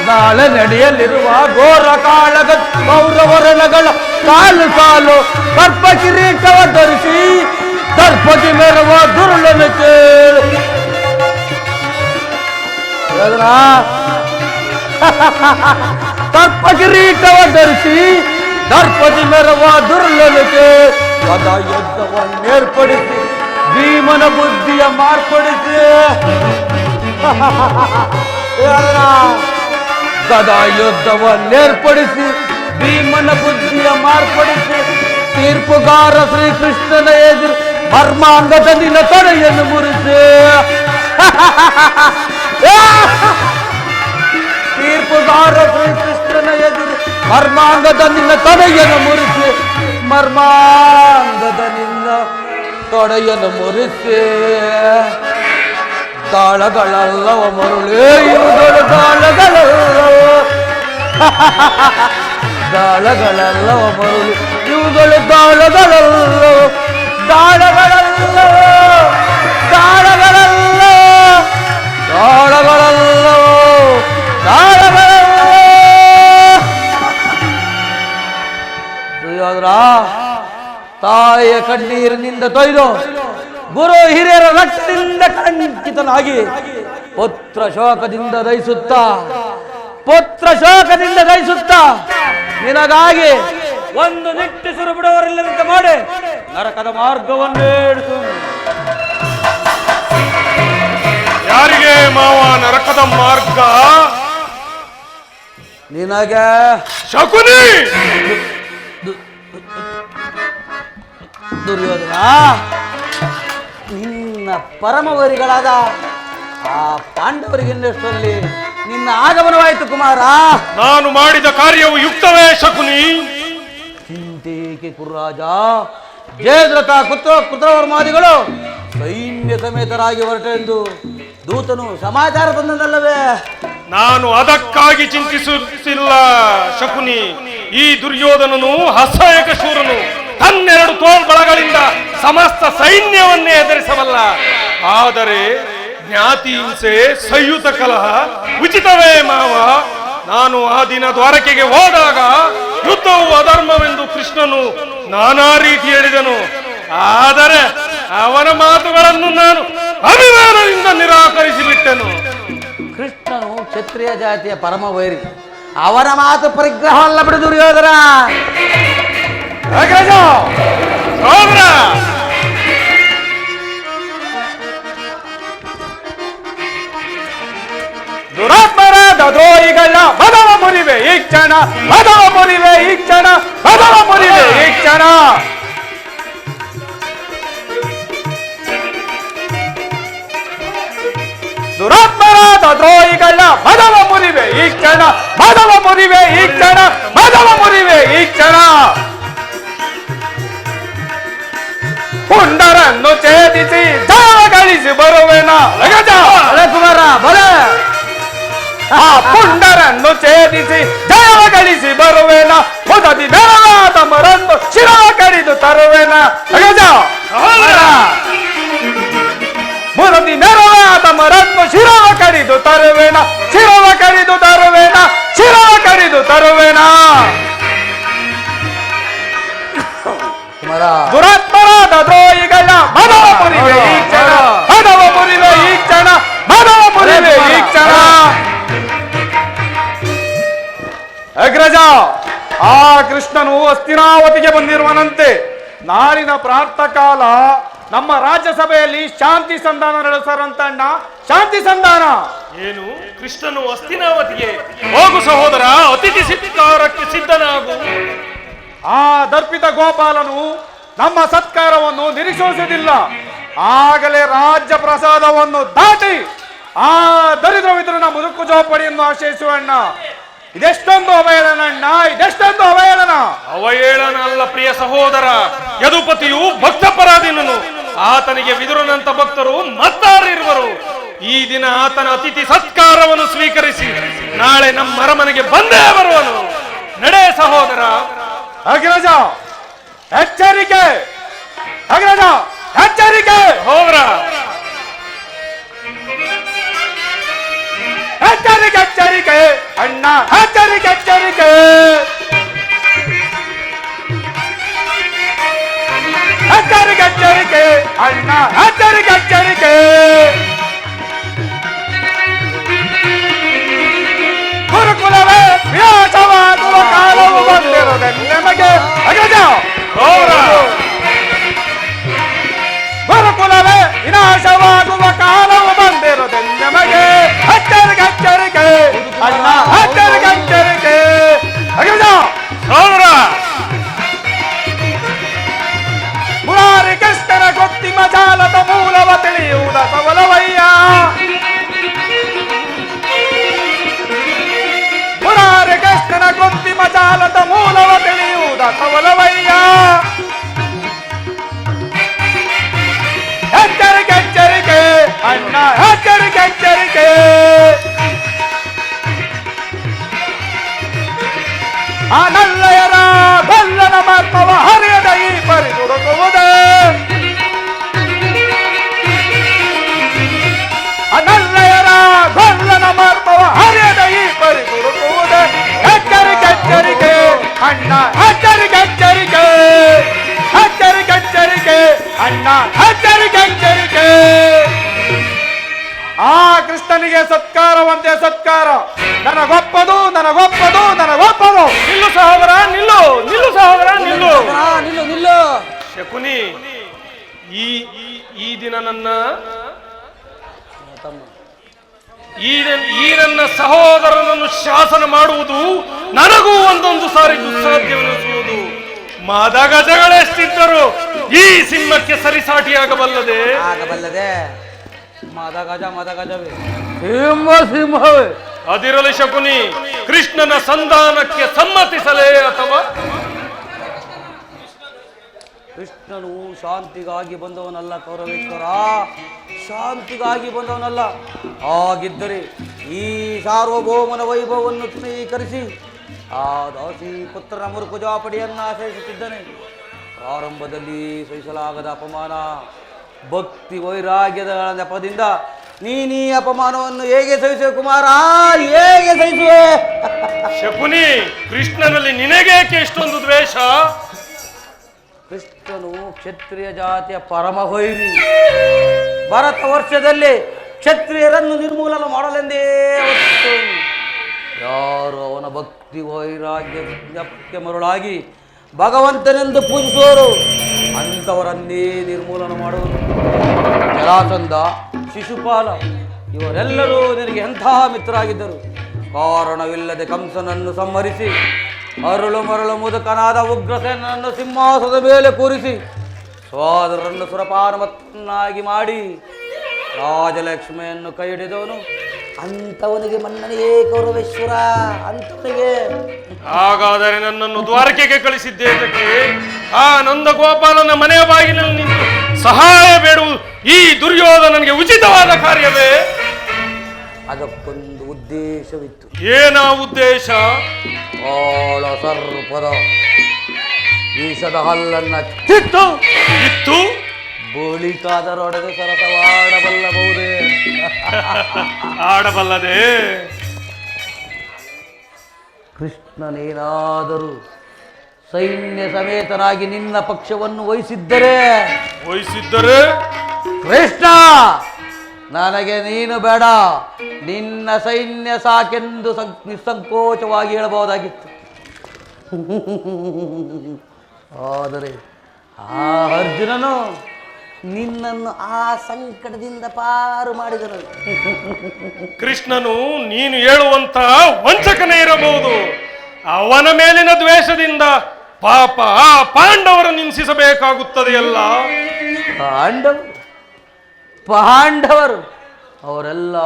[SPEAKER 4] ನಾಳೆ ನಡೆಯಲಿರುವ ಘೋರ ಕಾಳದ ಕೌರವರನಗಳ ಸಾಲು ಸಾಲು. ಸರ್ಪ ಕಿರೀಟವ ಧರಿಸಿ ದರ್ಪದಿ ಮೆರವ ದುರುಳನ ಕೇಳು. ಸರ್ಪ ಕಿರೀಟವ ಧರಿಸಿ ದರ್ಪದಿ ಮೆರವ ದುರ್ಲಲಿಕೆ ಗದಾ ಯುದ್ಧವನ್ನೇರ್ಪಡಿಸಿ ಭೀಮನ ಬುದ್ಧಿಯ ಮಾರ್ಪಡಿಸಿ. ಗದಾ ಯುದ್ಧವನ್ನೇರ್ಪಡಿಸಿ ಭೀಮನ ಬುದ್ಧಿಯ ಮಾರ್ಪಡಿಸಿ ತೀರ್ಪುಗಾರ ಶ್ರೀಕೃಷ್ಣನ ಎದುರು ಮರ್ಮಾಂಗದ ನಿನ್ನ ತೊಡೆಯನ್ನು ಮುರಿಸಿ. ತೀರ್ಪುಗಾರ ಶ್ರೀಕೃಷ್ಣನ ಎದುರು ಮರ್ಮಾಂಗದ ನಿನ್ನ ತೊಡೆಯನ್ನು ಮುರಿಸಿ ಮರ್ಮಾಂಗದ ನಿನ್ನ ತೊಡೆಯನ್ನು ಮುರಿಸಿ. ತಾಳಗಳಲ್ಲವ ಮರುಳೇ, ಇವುಗಳು ತಾಳಗಳಲ್ಲವ. ದಾಳಗಳಲ್ಲವ ಮರುಳು, ಇವುಗಳು ದಾಳಗಳಲ್ಲವ. ದಾಳಗಳಲ್ಲವ ದಾಳಗಳಲ್ಲವ ದಾಳಗಳಲ್ಲವ ದಾಳಗಳಲ್ಲವ. ತಾಯಿಯ ಕಣ್ಣೀರಿನಿಂದ ತೊಯ್ದು ಗುರು ಹಿರಿಯರ ರಕ್ತದಿಂದ ಕಂಕಿತನಾಗಿ ಪುತ್ರ ಶೋಕದಿಂದ ದಯಿಸುತ್ತಾ ನಿನಗಾಗಿ ಒಂದು ನಿಟ್ಟುಸಿರು ಬಿಡುವವರಿಲ್ಲದಂತೆ ಮಾಡಿ ನರಕದ ಮಾರ್ಗವನ್ನು ಹಿಡಿದು.
[SPEAKER 5] ಯಾರಿಗೆ ಮಾವ ನರಕದ ಮಾರ್ಗ?
[SPEAKER 4] ನಿನಗೆ
[SPEAKER 5] ಶಕುನಿ.
[SPEAKER 4] ದುರ್ಯೋಧನ, ನಿನ್ನ ಪರಮವರಿಗಳಾದ ಆ ಪಾಂಡವರಿಗೆಲ್ಲಷ್ಟರಲ್ಲಿ ನಿನ್ನ ಆಗಮನವಾಯಿತು ಕುಮಾರ.
[SPEAKER 5] ನಾನು ಮಾಡಿದ ಕಾರ್ಯವು ಯುಕ್ತವೇ ಶಕುನಿ?
[SPEAKER 4] ಚಿಂತೆಗೆ ಕುರ್ರಾಜ. ಜಯದ್ರಥ ಕುತ್ರವರ್ಮಾದಿಗಳು ಸೈನ್ಯ ಸಮೇತರಾಗಿ ಹೊರಟೆಂದು ದೂತನು ಸಮಾಚಾರ ತಂದನಲ್ಲವೇ?
[SPEAKER 5] ನಾನು ಅದಕ್ಕಾಗಿ ಚಿಂತಿಸುತ್ತಿಲ್ಲ ಶಕುನಿ. ಈ ದುರ್ಯೋಧನನು ಹಸಯಕ ಶೂರನು, ತನ್ನೆರಡು ತೋಳ್ಬಳಗಳಿಂದ ಸಮಸ್ತ ಸೈನ್ಯವನ್ನೇ ಎದುರಿಸಬಲ್ಲ. ಆದರೆ ಜ್ಞಾತಿ ಹಿಂಸೆ, ಸಂಯುತ ಕಲಹ ಉಚಿತವೇ ಮಾವ? ನಾನು ಆ ದಿನ ದ್ವಾರಕೆಗೆ ಹೋದಾಗ ಯುದ್ಧವು ಅಧರ್ಮವೆಂದು ಕೃಷ್ಣನು ನಾನಾ ರೀತಿ ಹೇಳಿದನು. ಆದರೆ ಅವನ ಮಾತುಗಳನ್ನು ನಾನು ಅಭಿಮಾನದಿಂದ ನಿರಾಕರಿಸಿ ಬಿಟ್ಟೆನು.
[SPEAKER 4] ಕೃಷ್ಣನು ಕ್ಷತ್ರಿಯ ಜಾತಿಯ ಪರಮ ವೈರಿ. ಅವನ ಮಾತು ಪರಿಗ್ರಹವಲ್ಲ ಬಿಡು ದುರ್ಯೋಧನ.
[SPEAKER 5] ಸೋದರ,
[SPEAKER 6] ದುರಾತ್ಮರಾದ ದ್ರೋಹಿಗಳ ಮದವ ಮುರಿವೆ ಈ ಕ್ಷಣ, ಮದವ ಮುರಿವೆ ಈ ಕ್ಷಣ, ಮದವ ಮುರಿವೆ ಈ ಕ್ಷಣ. ದುರಾತ್ಮರಾದ ದ್ರೋಹಿಗಳ ಮದವ ಮುರಿವೆ ಈ ಕ್ಷಣ, ಮದವ ಮುರಿವೆ ಈ ಕ್ಷಣ, ಮದವ ಮುರಿವೆ ಈ ಕ್ಷಣ. ಪುಂಡರನ್ನು ಛೇದಿಸಿ ಜಯ ಗಳಿಸಿ ಬರುವೆನ ಗಜ.
[SPEAKER 4] ಕುಮಾರ ಬಲೆ.
[SPEAKER 6] ಆ ಪುಂಡರನ್ನು ಛೇದಿಸಿ ಜಯ ಗಳಿಸಿ ಬರುವೆನ, ಮುದದಿ ಬೆರವಾದ ಮರನ್ನು ಶಿರವ ಕಡಿದು ತರುವೆನ ಗಜ. ಮುದದಿ ನೆರವಾದ ಮರನ್ನು ಶಿರವ ಕಡಿದು ತರುವೆನ, ಶಿರವ ಕಡಿದು ತರುವೆನ, ಶಿರವ ಕಡಿದು ತರುವೆನ.
[SPEAKER 4] ಕುಮಾರ
[SPEAKER 6] ದುರಾತ್ಮರಾದ ದ್ರೋಹಿಗಳ ಮದವ ಮುರಿವೆ ಈ ಕ್ಷಣ, ಮದವ ಮುರಿವೆ ಈ ಕ್ಷಣ, ಮದವ ಮುರಿವೆ ಈ ಕ್ಷಣ. ಅಗ್ರಜ, ಆ ಕೃಷ್ಣನು ಹಸ್ತಿನಾವತಿಗೆ ಬಂದಿರುವನಂತೆ. ನಾಳಿನ ಪ್ರಾತಃಕಾಲ ನಮ್ಮ ರಾಜ್ಯಸಭೆಯಲ್ಲಿ ಶಾಂತಿ ಸಂಧಾನ ನಡೆಸರಂತಣ್ಣ. ಶಾಂತಿ ಸಂಧಾನ.
[SPEAKER 5] ಏನು? ಕೃಷ್ಣನು ಹಸ್ತಿನಾವತಿಗೆ ಹೋಗು ಸಹೋದರ, ಅತಿಥಿ ಸತ್ಕಾರಕ್ಕೆ ಸಿದ್ಧನಾಗು.
[SPEAKER 6] ಆ ದರ್ಪಿತ ಗೋಪಾಲನು ನಮ್ಮ ಸತ್ಕಾರವನ್ನು ನಿರೀಕ್ಷಿಸುವುದಿಲ್ಲ. ಆಗಲೇ ರಾಜ್ಯ ಪ್ರಸಾದವನ್ನು ದಾಟಿ ಆ ದರಿದ್ರ ವಿದ್ರನ ಮುದುಕು ಜೋಪಡಿಯನ್ನು ಆಶ್ರಯಿಸುವಣ್ಣ. ಇದೆಷ್ಟೊಂದು ಅವಹೇಳನಣ್ಣ, ಇದೆಷ್ಟೊಂದು ಅವಹೇಳನ.
[SPEAKER 5] ಅವಹೇಳನ ಅಲ್ಲ ಪ್ರಿಯ ಸಹೋದರ, ಯದುಪತಿಯು ಭಕ್ತ ಪರಾಧೀನನು. ಆತನಿಗೆ ವಿದುರನಂತ ಭಕ್ತರು ಮತ್ತಾರಿರುವರು. ಈ ದಿನ ಆತನ ಅತಿಥಿ ಸತ್ಕಾರವನ್ನು ಸ್ವೀಕರಿಸಿ ನಾಳೆ ನಮ್ಮ ಅರಮನೆಗೆ ಬಂದೇ ಬರುವನು. ನಡೆ ಸಹೋದರ.
[SPEAKER 6] ಅಗ್ರಜ, ಎಚ್ಚರಿಕೆ! ಅಗ್ರಜ, ಎಚ್ಚರಿಕೆ!
[SPEAKER 5] ಸಹೋದರ,
[SPEAKER 6] ಎಚ್ಚರಿಕೆ, ಎಚ್ಚರಿಕೆ ಅಣ್ಣ, ಎಚ್ಚರಿಕೆ, ಎಚ್ಚರಿಕೆ. ಎಚ್ಚರಿಕೆ, ಎಚ್ಚರಿಕೆ ಅಣ್ಣ, ಎಚ್ಚರಿಕೆ, ಎಚ್ಚರಿಕೆ. ಗುರುಕುಲವೇ ವಿನಾಶವಾಗುವ ಕಾಲವು ಬಂದಿರುವುದೆಂದು ನಮಗೆ. ಅಗ್ರಜ, ಗುರುಕುಲವೇ ವಿನಾಶವಾಗುವ ಕಾಲವು ಬಂದಿರುವುದೆಂದು ನಮಗೆ. ಎಚ್ಚರಿಕೆ, ಎಚ್ಚರಿಕೆ ಅಣ್ಣ, ಎಚ್ಚರಿಕೆ, ಎಚ್ಚರಿಕೆ. ಅಗ್ರಜ,
[SPEAKER 5] ಸಹೋದರ,
[SPEAKER 6] ಮುರಾರಿ ಕೃಷ್ಣನ ಕೃತ್ರಿಮ ಜಾಲದ ಮೂಲವ ತಿಳಿಯುವುದ ಸವಲವಯ್ಯ. ಮುರಾರಿ ಕೃಷ್ಣನ ಕೃತ್ರಿಮ ಜಾಲದ ಮೂಲವ ತಿಳಿಯುವುದ ಸವಲವಯ್ಯ. ಎಚ್ಚರಿಕೆ, ಎಚ್ಚರಿಕೆ ಅಣ್ಣ, ಎಚ್ಚರಿಕೆ, ಎಚ್ಚರಿಕೆ. ಆ ನಲ್ಲಯರ ಬಲ್ಲನ ಮರ್ಮವ ಹರಿಯದ ಈ ಪರಿ ದುಡುಕುವುದೇ. ಆ ನಲ್ಲಯರ ಬಲ್ಲನ ಮರ್ಮವ ಹರಿಯದ ಈ ಪರಿ ದುಡುಕುವುದೇ. ಎಚ್ಚರಿಕೆ, ಎಚ್ಚರಿಕೆ ಅಣ್ಣ, ಎಚ್ಚರಿಕೆ, ಎಚ್ಚರಿಕೆ. ಎಚ್ಚರಿಕೆ, ಎಚ್ಚರಿಕೆ ಅಣ್ಣ, ಎಚ್ಚರಿಕೆ, ಎಚ್ಚರಿಕೆ. ಆ ಕೃಷ್ಣನಿಗೆ ಸತ್ಕಾರವಂತೆ ಸತ್ಕಾರ. ನನಗೊಪ್ಪದು, ನನಗೊಪ್ಪದು, ನನಗೊಪ್ಪದು.
[SPEAKER 5] ನಿಲ್ಲು ಸಹೋದರ, ನಿಲ್ಲು, ನಿಲ್ಲು ಸಹೋದರ, ನಿಲ್ಲು.
[SPEAKER 4] ನಿಲ್ಲು ನಿಲ್ಲು.
[SPEAKER 5] ಶಕುನಿ, ಈ ದಿನ ನನ್ನ ಈ ನನ್ನ ಸಹೋದರನನ್ನು ಶಾಸನ ಮಾಡುವುದು ನನಗೂ ಒಂದೊಂದು ಸಾರಿ ದುಸ್ಸಾಧ್ಯವೆನಿಸುವುದು. ಮದಗಜಗಳೆಷ್ಟಿದ್ದರು ಈ ಸಿಂಹಕ್ಕೆ
[SPEAKER 4] ಆಗಬಲ್ಲದೆ ಮದಗಜ ಮದಗಜವೇ, ಸಿಂಹ ಸಿಂಹವೇ.
[SPEAKER 5] ಅದಿರಲಿ ಶಕುನಿ, ಕೃಷ್ಣನ ಸಂಧಾನಕ್ಕೆ ಸಮ್ಮತಿಸಲೇ ಅಥವಾ?
[SPEAKER 4] ಕೃಷ್ಣನು ಶಾಂತಿಗಾಗಿ ಬಂದವನಲ್ಲ ಕೌರವೇಶ್ವರ, ಶಾಂತಿಗಾಗಿ ಬಂದವನಲ್ಲ. ಹಾಗಿದ್ದರೆ ಈ ಸಾರ್ವಭೌಮನ ವೈಭವವನ್ನು ಸ್ವೀಕರಿಸಿ ಆ ದಾಸಿ ಪುತ್ರನ ಮುರುಕುಜಾಪಡಿಯನ್ನು ಆಶ್ರಯಿಸುತ್ತಿದ್ದಾನೆ. ಪ್ರಾರಂಭದಲ್ಲಿ ಸಹಿಸಲಾಗದ ಅಪಮಾನ, ಭಕ್ತಿ ವೈರಾಗ್ಯದ ನೆಪದಿಂದ ನೀನೀ ಅಪಮಾನವನ್ನು ಹೇಗೆ ಸಹಿಸುವೆ ಕುಮಾರ, ಹೇಗೆ ಸಹಿಸುವೆ?
[SPEAKER 5] ಶಕುನಿ, ಕೃಷ್ಣನಲ್ಲಿ ನಿನಗೇಕೆ ಇಷ್ಟೊಂದು ದ್ವೇಷ?
[SPEAKER 4] ಕೃಷ್ಣನು ಕ್ಷತ್ರಿಯ ಜಾತಿಯ ಪರಮ ವೈರಿ. ಭಾರತ ವರ್ಷದಲ್ಲಿ ಕ್ಷತ್ರಿಯರನ್ನು ನಿರ್ಮೂಲನ ಮಾಡಲೆಂದೇ ಹೊತ್ತು ಯಾರು ಅವನ ಭಕ್ತಿ ವೈರಾಗ್ಯಕ್ಕೆ ಮರುಳಾಗಿ ಭಗವಂತನೆಂದು ಪೂಜಿಸುವರು ಅಂಥವರನ್ನೇ ನಿರ್ಮೂಲನ ಮಾಡುವುದು. ಜರಾಸಂಧ, ಶಿಶುಪಾಲ ಇವರೆಲ್ಲರೂ ನಿನಗೆ ಎಂಥ ಮಿತ್ರರಾಗಿದ್ದರು. ಕಾರಣವಿಲ್ಲದೆ ಕಂಸನನ್ನು ಸಂಹರಿಸಿ ಅರಳು ಮರಳು ಮುದುಕನಾದ ಉಗ್ರಸೇನನ್ನು ಸಿಂಹಾಸನದ ಮೇಲೆ ಕೂರಿಸಿ ಸೋದರನ್ನು ಸುರಪಾನಮತ್ತನ್ನಾಗಿ ಮಾಡಿ ರಾಜಲಕ್ಷ್ಮಿಯನ್ನು ಕೈ ಹಿಡಿದವನು ಅಂಥವನಿಗೆ ಮನ್ನಣೆಯೇ ಕೌರವೇಶ್ವರ, ಅಂಥವನಿಗೆ.
[SPEAKER 5] ಹಾಗಾದರೆ ನನ್ನನ್ನು ದ್ವಾರಕೆಗೆ ಕಳಿಸಿದ್ದೇತಕ್ಕೆ? ಆ ನಂದಗೋಪಾಲನ ಮನೆಯ ಬಾಗಿಲಲ್ಲಿ ನಿಂತು ಸಹಾಯ ಬೇಡುವುದು ಈ ದುರ್ಯೋಧನನಿಗೆ ಉಚಿತವಾದ ಕಾರ್ಯವೇ?
[SPEAKER 4] ಅದಕ್ಕೊಂದು ಉದ್ದೇಶವಿತ್ತು.
[SPEAKER 5] ಏನ ಉದ್ದೇಶ?
[SPEAKER 4] ಆಳ ಸರ್ಪದ ವಿಷದ ಹಲ್ಲನ್ನ ಕಿತ್ತು
[SPEAKER 5] ಇತ್ತು
[SPEAKER 4] ಬೋಳಿಕಾದರೊಡನೆ ಸರಸವಾಡಬಲ್ಲಬಹುದೇ?
[SPEAKER 5] ಆಡಬಲ್ಲದೆ.
[SPEAKER 4] ಕೃಷ್ಣನೇನಾದರೂ ಸೈನ್ಯ ಸಮೇತನಾಗಿ ನಿನ್ನ ಪಕ್ಷವನ್ನು ವಹಿಸಿದ್ದರೆ ಕೃಷ್ಣ ನನಗೆ ನೀನು ಬೇಡ, ನಿನ್ನ ಸೈನ್ಯ ಸಾಕೆಂದು ನಿಸ್ಸಂಕೋಚವಾಗಿ ಹೇಳಬಹುದಾಗಿತ್ತು. ಆದರೆ ಆ ಅರ್ಜುನನು ನಿನ್ನನ್ನು ಆ ಸಂಕಟದಿಂದ ಪಾರು ಮಾಡಿದನು.
[SPEAKER 5] ಕೃಷ್ಣನು ನೀನು ಹೇಳುವಂತ ವಂಚಕನೇ ಇರಬಹುದು. ಅವನ ಮೇಲಿನ ದ್ವೇಷದಿಂದ ಪಾಪ ಆ ಪಾಂಡವರನ್ನು ಹಿಂಸಿಸಬೇಕಾಗುತ್ತದೆಯಲ್ಲ.
[SPEAKER 4] ಪಾಂಡವರು ಅವರೆಲ್ಲ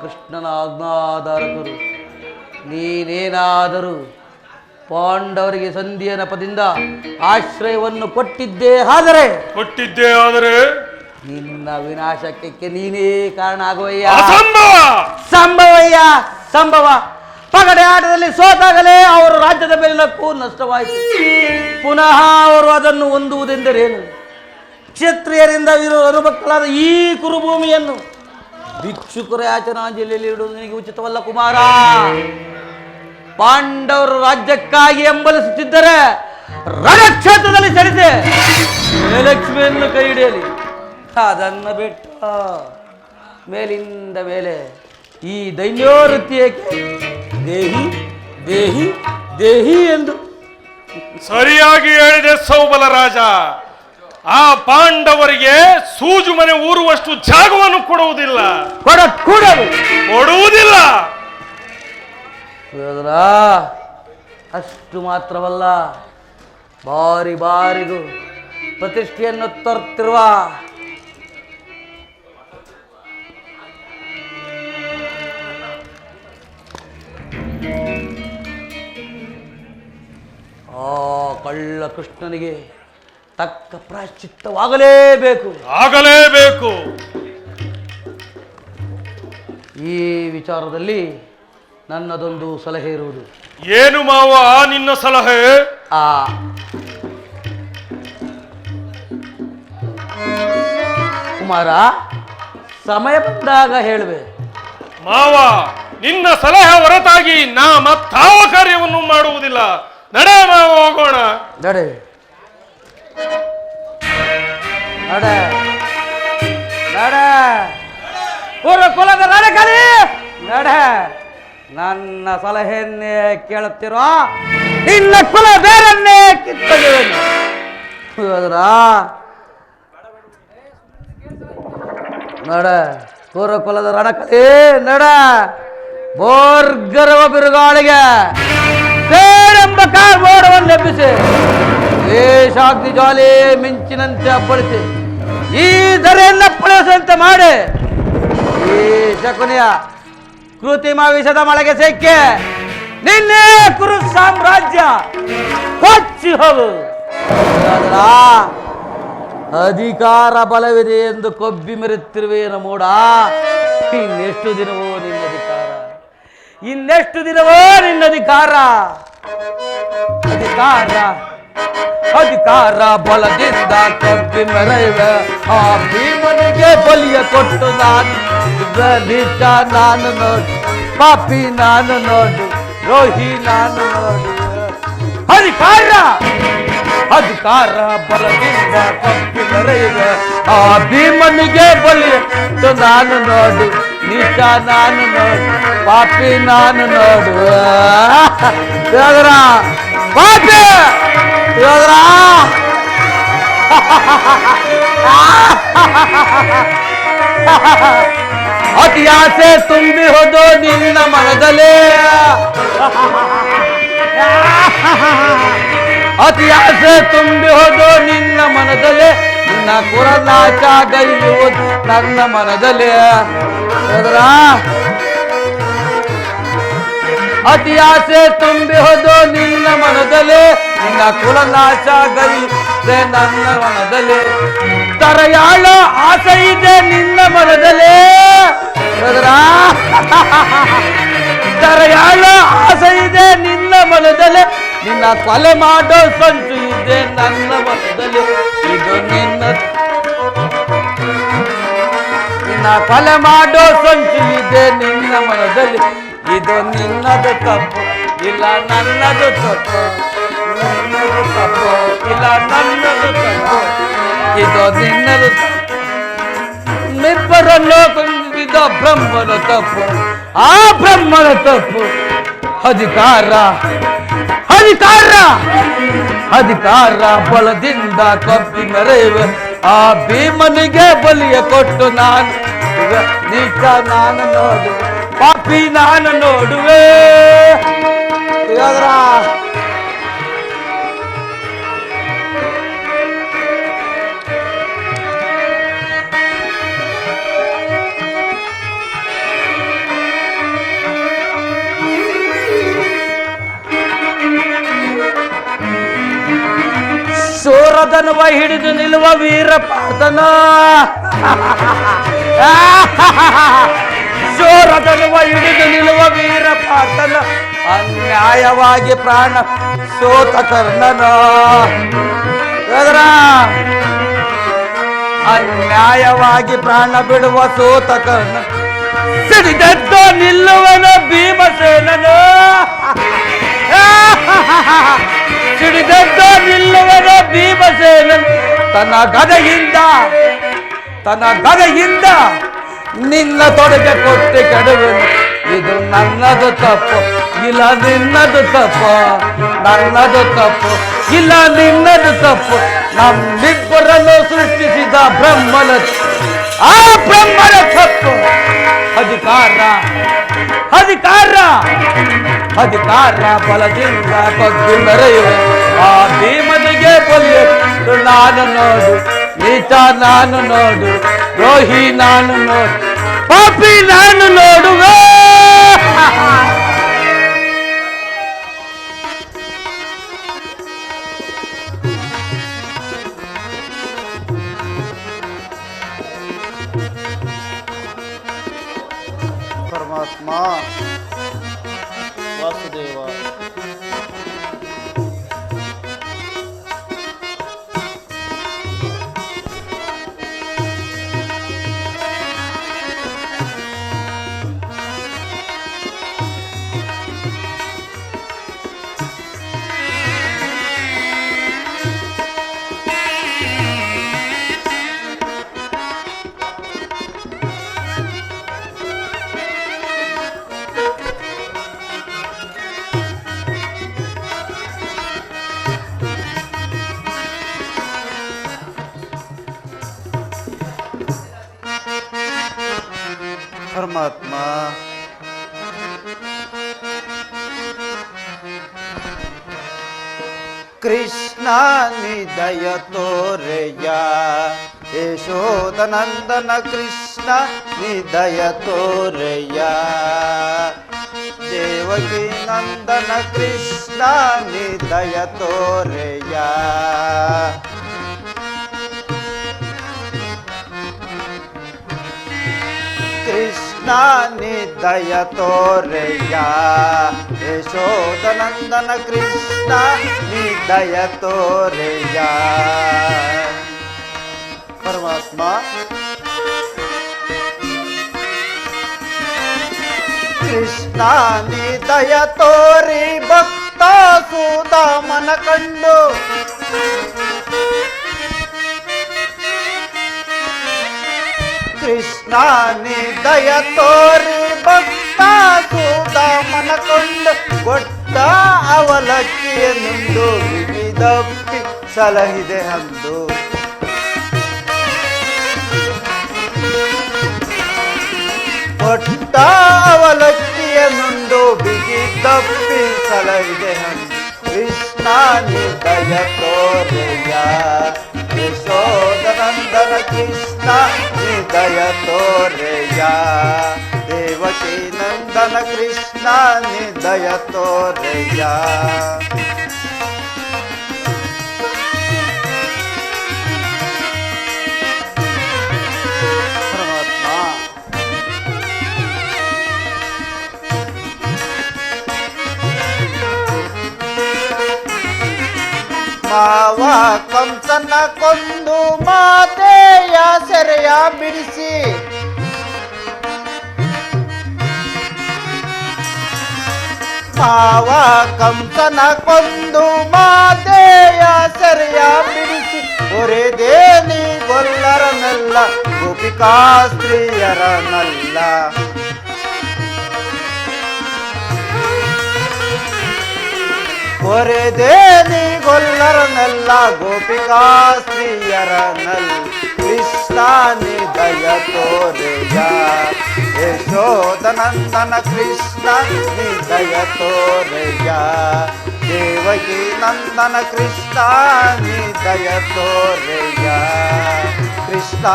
[SPEAKER 4] ಕೃಷ್ಣನ ಆಜ್ಞಾಧಾರಕರು. ನೀನೇನಾದರೂ ಪಾಂಡವರಿಗೆ ಸಂಧಿಯ ನೆಪದಿಂದ ಆಶ್ರಯವನ್ನು ಕೊಟ್ಟಿದ್ದೇ ಆದರೆ ನಿನ್ನ ವಿನಾಶಕ್ಕೆ ನೀನೇ ಕಾರಣ ಆಗುವಯ್ಯ. ಸಂಭವ ಪಗಡೆ ಆಟದಲ್ಲಿ ಸೋತಾಗಲೇ ಅವರು ರಾಜ್ಯದ ಮೇಲಿನಕ್ಕೂ ನಷ್ಟವಾಯಿತು. ಪುನಃ ಅವರು ಅದನ್ನು ಹೊಂದುವುದೆಂದರೇನು? ಕ್ಷತ್ರಿಯರಿಂದ ಅನುಭಕ್ತರಾದ ಈ ಕುರುಭೂಮಿಯನ್ನು ಭಿಕ್ಷುಕರ ಯಾಚನಾಂಜಲಿಯಲ್ಲಿ ಇಡುವುದು ನಿನಗೆ ಉಚಿತವಲ್ಲ ಕುಮಾರ. ಪಾಂಡವರು ರಾಜ್ಯಕ್ಕಾಗಿ ಎಂಬಲಿಸುತ್ತಿದ್ದರೆ ರಣಕ್ಷೇತ್ರದಲ್ಲಿ ಸರಿಸೆ ಲಕ್ಷ್ಮಿಯನ್ನು ಕೈ ಹಿಡಿಯಲಿ. ಅದನ್ನು ಬಿಟ್ಟ ಮೇಲಿಂದ ಮೇಲೆ ಈ ದೈನ್ಯವೃತ್ತಿ ಏಕೆ? ದೇಹಿ ದೇಹಿ ದೇಹಿ ಎಂದು
[SPEAKER 5] ಸರಿಯಾಗಿ ಹೇಳಿದೆ ಸೌಬಲ ರಾಜ. ಆ ಪಾಂಡವರಿಗೆ ಸೂಜು ಮನೆ ಊರುವಷ್ಟು ಜಾಗವನ್ನು ಕೊಡುವುದಿಲ್ಲ.
[SPEAKER 4] ಅಷ್ಟು ಮಾತ್ರವಲ್ಲ, ಬಾರಿ ಬಾರಿಗೂ ಪ್ರತಿಷ್ಠೆಯನ್ನು ತರುತ್ತಿರುವ ಆ ಕಳ್ಳ ಕೃಷ್ಣನಿಗೆ ತಕ್ಕ ಪ್ರಾಶ್ಚಿತ್ತವಾಗಲೇಬೇಕು. ಈ ವಿಚಾರದಲ್ಲಿ ನನ್ನದೊಂದು ಸಲಹೆ ಇರುವುದು.
[SPEAKER 5] ಏನು ಮಾವ ನಿನ್ನ ಸಲಹೆ?
[SPEAKER 4] ಕುಮಾರ, ಸಮಯ ಬಂದಾಗ ಹೇಳುವೆ.
[SPEAKER 5] ಮಾವ, ನಿನ್ನ ಸಲಹೆ ಹೊರತಾಗಿ ನಾ ಮತ್ತಾವ ಕಾರ್ಯವನ್ನು ಮಾಡುವುದಿಲ್ಲ. ನಡೆ ಮಾವ, ಹೋಗೋಣ.
[SPEAKER 4] ನಡೆ ನಡೆ ನಡೆ ಕುಲದ ನಡಕಲಿ ನಡೆ. ನನ್ನ ಸಲಹೆಯನ್ನೇ ಕೇಳುತ್ತಿರೋ ನಿನ್ನ ಕುಲ ಬೇರನ್ನೇ ಕಿತ್ತೊಗೆಯುವೆನು. ನಡ ಕುಲದ ರಣಕಲಿ ನಡ. ಬೋರ್ಗರವ ಬಿರುಗಾಳಿಗೆ ಬೇರೆಂಬ ಕಾರ್ಬೋರ್ಡವನ್ನು ಎಬ್ಬಿಸಿ ವೇಷಾಗ್ನಿ ಜ್ವಾಲೆ ಮಿಂಚಿನಂತೆ ಅಪ್ಪಳಿಸಿ ಈ ಧರೆಯನ್ನು ಅಪ್ಪಳಿಸುವಂತೆ ಮಾಡಿ ಈ ಶಕುನಿಯ ಕೃತಿಮ ವಿಷದ ಮಳೆಗೆ ಸಿಕ್ಕೆ ನಿನ್ನೆ ಕುರು ಸಾಮ್ರಾಜ್ಯ ಕೊಚ್ಚಿ ಹೋಗು. ಅಧಿಕಾರ ಬಲವಿದೆ ಎಂದು ಕೊಬ್ಬಿ ಮೆರೆತಿರುವೇನು ಮೂಡ. ಇನ್ನೆಷ್ಟು ದಿನವೋ ನಿನ್ನ ಅಧಿಕಾರ, ಇನ್ನೆಷ್ಟು ದಿನವೋ ನಿನ್ನ ಅಧಿಕಾರ. ಅಧಿಕಾರ ಅಧಿಕಾರ ಬಲದಿಂದ ಕೊಬ್ಬಿ ಮೆರೆಯುವ ಆ ಭೀಮನಿಗೆ ಬಲಿಯ ಕೊಟ್ಟು ನಾನು ನಿಜ ನಾನು ನೋಡು, ಪಾಪಿ ನಾನು ನೋಡು, ದ್ರೋಹಿ ನಾನು ನೋಡು. ಅಧಿಕಾರ ಅಧಿಕಾರ ಬಲದಿಂದ ಕೊಬ್ಬಿ ಮೆರೆಯುವ ಆ ಭೀಮನಿಗೆ ಬಲಿಯ ಕೊಟ್ಟು ನಾನು ನೋಡು, ನಿಜ ನಾನು ನೋಡು, ಪಾಪಿ ನಾನು ನೋಡು. ಪಾಪಿ ಅತಿ ಆಸೆ ತುಂಬಿ ಹೋದೋ ನಿನ್ನ ಮನದಲ್ಲೇ, ಅತಿ ಆಸೆ ತುಂಬಿ ಹೋದೋ ನಿನ್ನ ಮನದಲ್ಲೇ, ನಿನ್ನ ಕುರನಾಚ ಗೈಯುವುದು ನನ್ನ ಮನದಲ್ಲೇ. ಅತಿ ಆಸೆ ತುಂಬಿ ಹೋದೋ ನಿನ್ನ ಮನದಲ್ಲೇ, ನಿನ್ನ ಕುಲನಾಶ ಗೈದೆ ನನ್ನ ಮನದಲ್ಲೇ. ತರಯಾಳ ಆಸೆ ಇದೆ ನಿನ್ನ ಮನದಲ್ಲೇ, ತರಯಾಳ ಆಸೆ ಇದೆ ನಿನ್ನ ಮನದಲ್ಲೇ, ನಿನ್ನ ಕೊಲೆ ಮಾಡೋ ಸಂಚು ಇದೆ ನನ್ನ ಮನದಲ್ಲಿ. ಇದು ನಿನ್ನ ಕೊಲೆ ಮಾಡೋ ಸಂಚು ಇದೆ ನಿನ್ನ ಮನದಲ್ಲಿ. ಇದು ನಿನ್ನದು ತಪ್ಪು ಇಲ್ಲ ನನ್ನದು ತಪ್ಪು, ನಿನ್ನದು ತಪ್ಪು ಇಲ್ಲ ನನ್ನದು ತಪ್ಪು, ಇದು ನಿನ್ನದು ತಪ್ಪು. ನಿಬ್ಬರನ್ನು ಕೊಂದಿದ ಬ್ರಹ್ಮನ ತಪ್ಪು, ಆ ಬ್ರಹ್ಮನ ತಪ್ಪು. ಅಧಿಕಾರ ಅಧಿಕಾರ ಅಧಿಕಾರ ಬಲದಿಂದ ಕೊಬ್ಬಿ ಮೆರೆಯುವ ಆ ಭೀಮನಿಗೆ ಬಲಿಯ ಕೊಟ್ಟು ನಾನು ನೀಚ ನಾನು ನೋಡು, ಪಾಪಿ ನಾನು ನೋಡುವೆ. ಶೂರದನುವ ಹಿಡಿದು ನಿಲ್ಲುವ ವೀರ ಪಾರ್ಥನ, ಶೂರದನುವ ಹಿಡಿದು ನಿಲ್ಲುವ ವೀರ ಪಾರ್ಥನ, ಅನ್ಯಾಯವಾಗಿ ಪ್ರಾಣ ಸೋತ ಕರ್ಣನ. ಅನ್ಯಾಯವಾಗಿ ಪ್ರಾಣ ಬಿಡುವ ಸೋತ ಕರ್ಣ, ಸಿಡಿದೆದ್ದು ನಿಲ್ಲುವನ ಭೀಮಸೇನನು, ಸಿಡಿದೆದ್ದು ನಿಲ್ಲುವನ ಭೀಮಸೇನನು. ತನ್ನ ಗದೆಯಿಂದ ನಿನ್ನ ತೊಡೆಗೆ ಕೊಟ್ಟು ಕೆಡುವೆನು. ಇದು ನನ್ನದು ತಪ್ಪು ಇಲ್ಲ ನಿನ್ನದು ತಪ್ಪು, ನನ್ನದು ತಪ್ಪು ಇಲ್ಲ ನಿನ್ನದು ತಪ್ಪು. ನಮ್ಮಿಬ್ಬರನ್ನು ಸೃಷ್ಟಿಸಿದ ಬ್ರಹ್ಮನ, ಆ ಬ್ರಹ್ಮನ ತಪ್ಪು. ಅಧಿಕಾರ ಅಧಿಕಾರ ಅಧಿಕಾರ ಬಲದಿಂದ ಕೊಬ್ಬಿ ಮೆರೆಯುವ ಆ ಭೀಮನಿಗೆ ಬಲಿಯ ನಾನು ನೋಡು, ನೀಚ ನಾನು ನೋಡು, ದ್ರೋಹಿ ನಾನು ನೋಡು, ಪಾಪಿ ನಾನು ನೋಡುವೆ.
[SPEAKER 7] ಪರಮಾತ್ಮ ವಾಸುದೇವ, ಪರಮಾತ್ಮ ಕೃಷ್ಣ ನಿದಯ ತೋರೆಯ ಯಶೋದನಂದನ ಕೃಷ್ಣ ಕೃಷ್ಣ ನೀ ದಯ ತೋರೆಯ ದೇವಕಿ ನಂದನ ಕೃಷ್ಣ ನೀ ದಯ ತೋರೆಯ ಕೃಷ್ಣ ನೀ ದಯ ತೋರೆಯ ಯಶೋದನಂದನ ಕೃಷ್ಣ ನೀ ದಯ ತೋರೆಯ ಪರಮಾತ್ಮ ಕೃಷ್ಣ ನೀ ದಯ ತೋರಿ ಭಕ್ತ ಸುಧಾಮನ ಕಂಡು ಕೃಷ್ಣ ನೀ ದಯ ತೋರಿ ಭಕ್ತ ಸುಧಾಮನ ಕೊಂಡು ಕೊಟ್ಟ ಅವಲಕ್ಕಿಯ ನುಂಡು ವಿವಿಧಪ್ಪಿ ಸಲಹಿದೆ ಅಂದು ಕೊಟ್ಟ ಅವಲಕ್ಕಿಯ ನುಂಡು ಬಿಗಿ ತಪ್ಪಿ ಸಲಹಿದೆ ಅಂದು ಕೃಷ್ಣ ನೀ ದಯ ತೋರೆಯ ಯಶೋದನಂದನ ಕೃಷ್ಣ ನೀ ದಯ ತೋರೆಯ ದೇವಕಿ ನಂದನ ಕೃಷ್ಣ ನೀ ದಯ ತೋರೆಯ ಮಾವ ಕಂಸನ ಕೊಂದು ಮಾತೆಯ ಸೆರೆಯ ಬಿಡಿಸಿ ಮಾವ ಕಂಸನ ಕೊಂದು ಮಾತೆಯ ಸೆರೆಯ ಬಿಡಿಸಿ ಹೊರೆದೇನಿ ಗೊಲ್ಲರನಲ್ಲ ಗೋಪಿಕಾ ಸ್ತ್ರೀಯರನಲ್ಲ ಹೊರೆದೇನಿ ಗೊಲ್ಲರನೆಲ್ಲ ಗೋಪಿಕಾ ಸ್ತ್ರೀಯರನಲ್ಲ ಕೃಷ್ಣ ನೀ ದಯ ತೋರೆಯ ಯಶೋದನಂದನ ಕೃಷ್ಣ ನೀ ದಯ ತೋರೆಯ ದೇವಕಿ ನಂದನ ಕೃಷ್ಣ ನೀ ದಯ ತೋರೆಯ ಕೃಷ್ಣ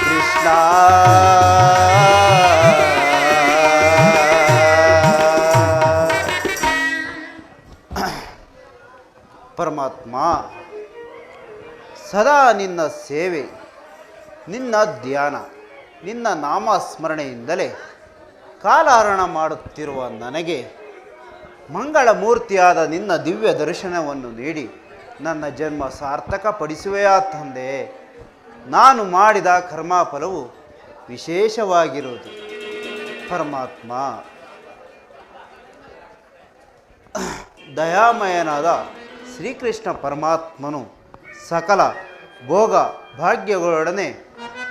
[SPEAKER 7] ಕೃಷ್ಣ ಪರಮಾತ್ಮ ಸದಾ ನಿನ್ನ ಸೇವೆ ನಿನ್ನ ಧ್ಯಾನ ನಿನ್ನ ನಾಮಸ್ಮರಣೆಯಿಂದಲೇ ಕಾಲಹರಣ ಮಾಡುತ್ತಿರುವ ನನಗೆ ಮಂಗಳಮೂರ್ತಿಯಾದ ನಿನ್ನ ದಿವ್ಯ ದರ್ಶನವನ್ನು ನೀಡಿ ನನ್ನ ಜನ್ಮ ಸಾರ್ಥಕಪಡಿಸುವೆಯಾ ತಂದೆ. ನಾನು ಮಾಡಿದ ಕರ್ಮಫಲವು ವಿಶೇಷವಾಗಿರುವುದು. ಪರಮಾತ್ಮ ದಯಾಮಯನಾದ ಶ್ರೀಕೃಷ್ಣ ಪರಮಾತ್ಮನು ಸಕಲ ಭೋಗ ಭಾಗ್ಯಗಳೊಡನೆ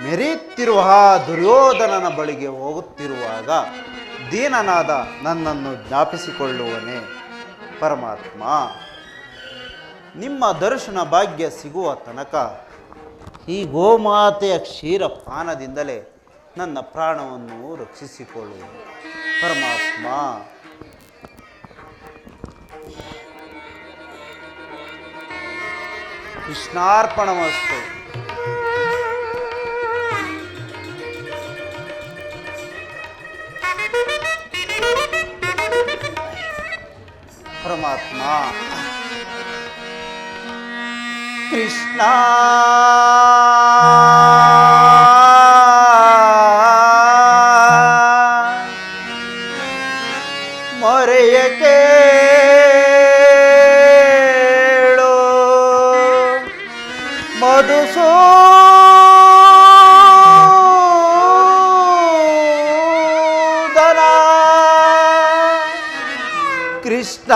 [SPEAKER 7] ಮೆರೆಯುತ್ತಿರುವ ದುರ್ಯೋಧನನ ಬಳಿಗೆ ಹೋಗುತ್ತಿರುವಾಗ ದೀನನಾದ ನನ್ನನ್ನು ಜ್ಞಾಪಿಸಿಕೊಳ್ಳುವನೇ. ಪರಮಾತ್ಮ ನಿಮ್ಮ ದರ್ಶನ ಭಾಗ್ಯ ಸಿಗುವ ತನಕ ಈ ಗೋಮಾತೆಯ ಕ್ಷೀರಪಾನದಿಂದಲೇ ನನ್ನ ಪ್ರಾಣವನ್ನು ರಕ್ಷಿಸಿಕೊಳ್ಳುವುದು. ಪರಮಾತ್ಮ ಕೃಷ್ಣಾರ್ಪಣಮಸ್ತು. ಪರಮಾತ್ಮ ಕೃಷ್ಣ ಮೊರೆಯ ಕೇಳು ಮಧುಸೂದನ ಕೃಷ್ಣ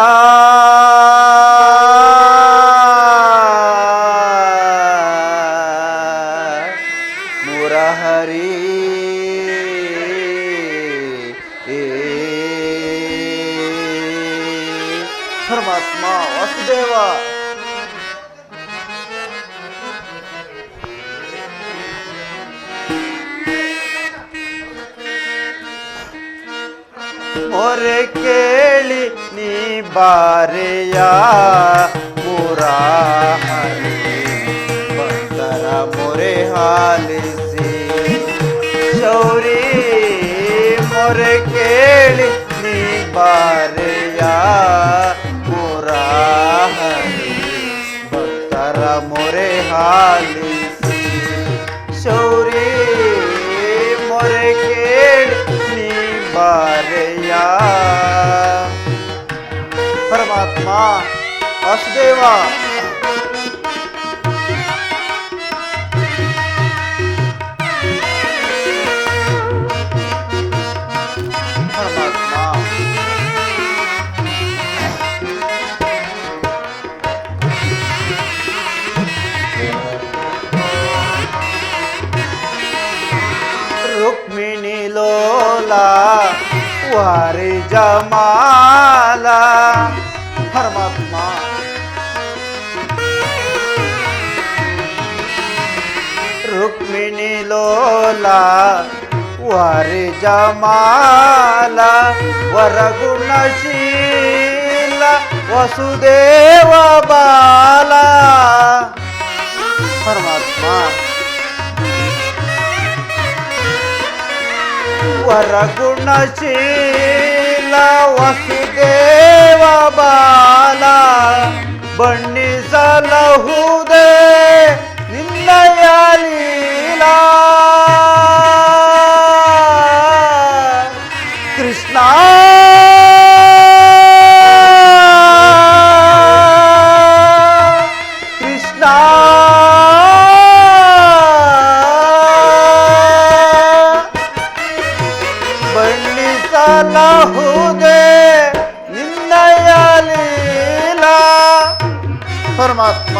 [SPEAKER 7] ಮುರಹರಿ ಪರಮಾತ್ಮ ವಾಸುದೇವ ಮೊರೆ ಕೇಳಿ ನೀ ಬಾರೆಯ ಮುರಾಹರಿ ಹಾಲಿಸಿ ಶೌರಿ ಮೊರೆ ಕೇಳಿ ನೀ ಬಾರೆಯ ಮುರಾಹರಿ ಭಕ್ತರ ಮೊರೆ ಹಾಲಿಸಿ ಶೌರಿ ಮೊರೆ ಕೇಳಿ ನೀ ಬಾರೆಯ ಪರಮಾತ್ಮ ವಾಸುದೇವ ಪರಮಾತ್ಮ ರುಕ್ಮಿಣಿ ಲೋಲ ವಾರಿ ಜಮಾಲ ಪರಮಾತ್ಮ ರುಕ್ಮಿಣಿ ಲೋಲ ವಾರಿ ಜಮಾಲ ವರಗುಣಶೀಲ ವಸುದೇವ ಬಾಲ ಪರಮಾತ್ಮ ವರಗುಣಶೀಲ ವಸುದೇವ ಬಾಲ ಬಣ್ಣಿಸಲಹುದೇ ನಿನ್ನಯ ಲೀಲಾ ಕೃಷ್ಣ ಕೃಷ್ಣ ಬಣ್ಣಿಸಲಹುದೇ ನಿನ್ನಯ ಲೀಲಾ ಪರಮಾತ್ಮ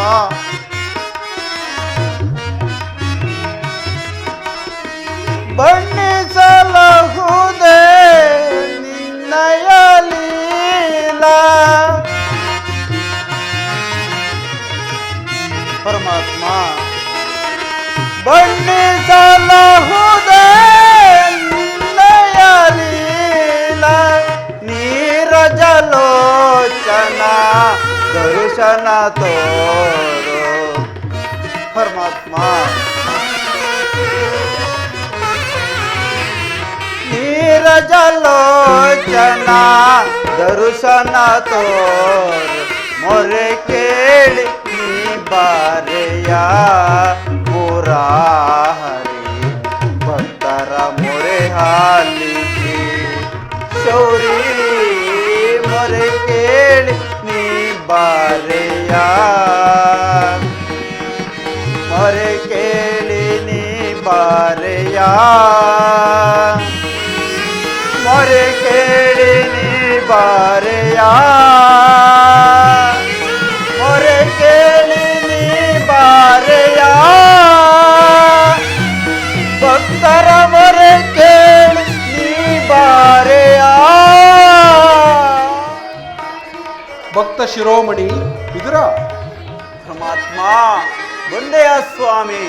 [SPEAKER 7] ಬಣ್ಣಿಸಲಹುದೇ ನಿನ್ನಯ ಲೀಲಾ ಪರಮಾತ್ಮ ಬಣ್ಣಿಸಲಹುದೇ ನಿನ್ನಯ ಲೀಲಾ ನೀರಜಲೋಚನ ದರ್ಶನ ತೋರೋ ಪರಮಾತ್ಮ ನೀರಜಲೋಚನ ದರ್ಶನ ತೋರ್ ಮೊರೆ ಕೇಳಿ ನೀ ಬಾರೆಯ ಮುರಾಹರಿ ಭಕ್ತರ ಮೊರೆ ಹಾಲಿಸಿ ಶೌರಿ ಮೊರೆ ಕೇಳಿ ನೀ ಬಾರೆಯ ಮೊರೆ ಕೇಳಿ ನೀ ಬಾರೆಯ ಮೊರೆ ಕೇಳಿ ನೀ ಬಾರೆಯ ಮೊರೆ ಕೇಳಿ ನೀ ಬಾರೆಯ ಭಕ್ತರ ಮೊರೆ ಕೇಳಿ ನೀ ಬಾರೆಯ
[SPEAKER 1] ಭಕ್ತ ಶಿರೋಮಣಿ ವಿದುರ.
[SPEAKER 7] ಪರಮಾತ್ಮ ಬಂದೆಯ ಸ್ವಾಮಿ.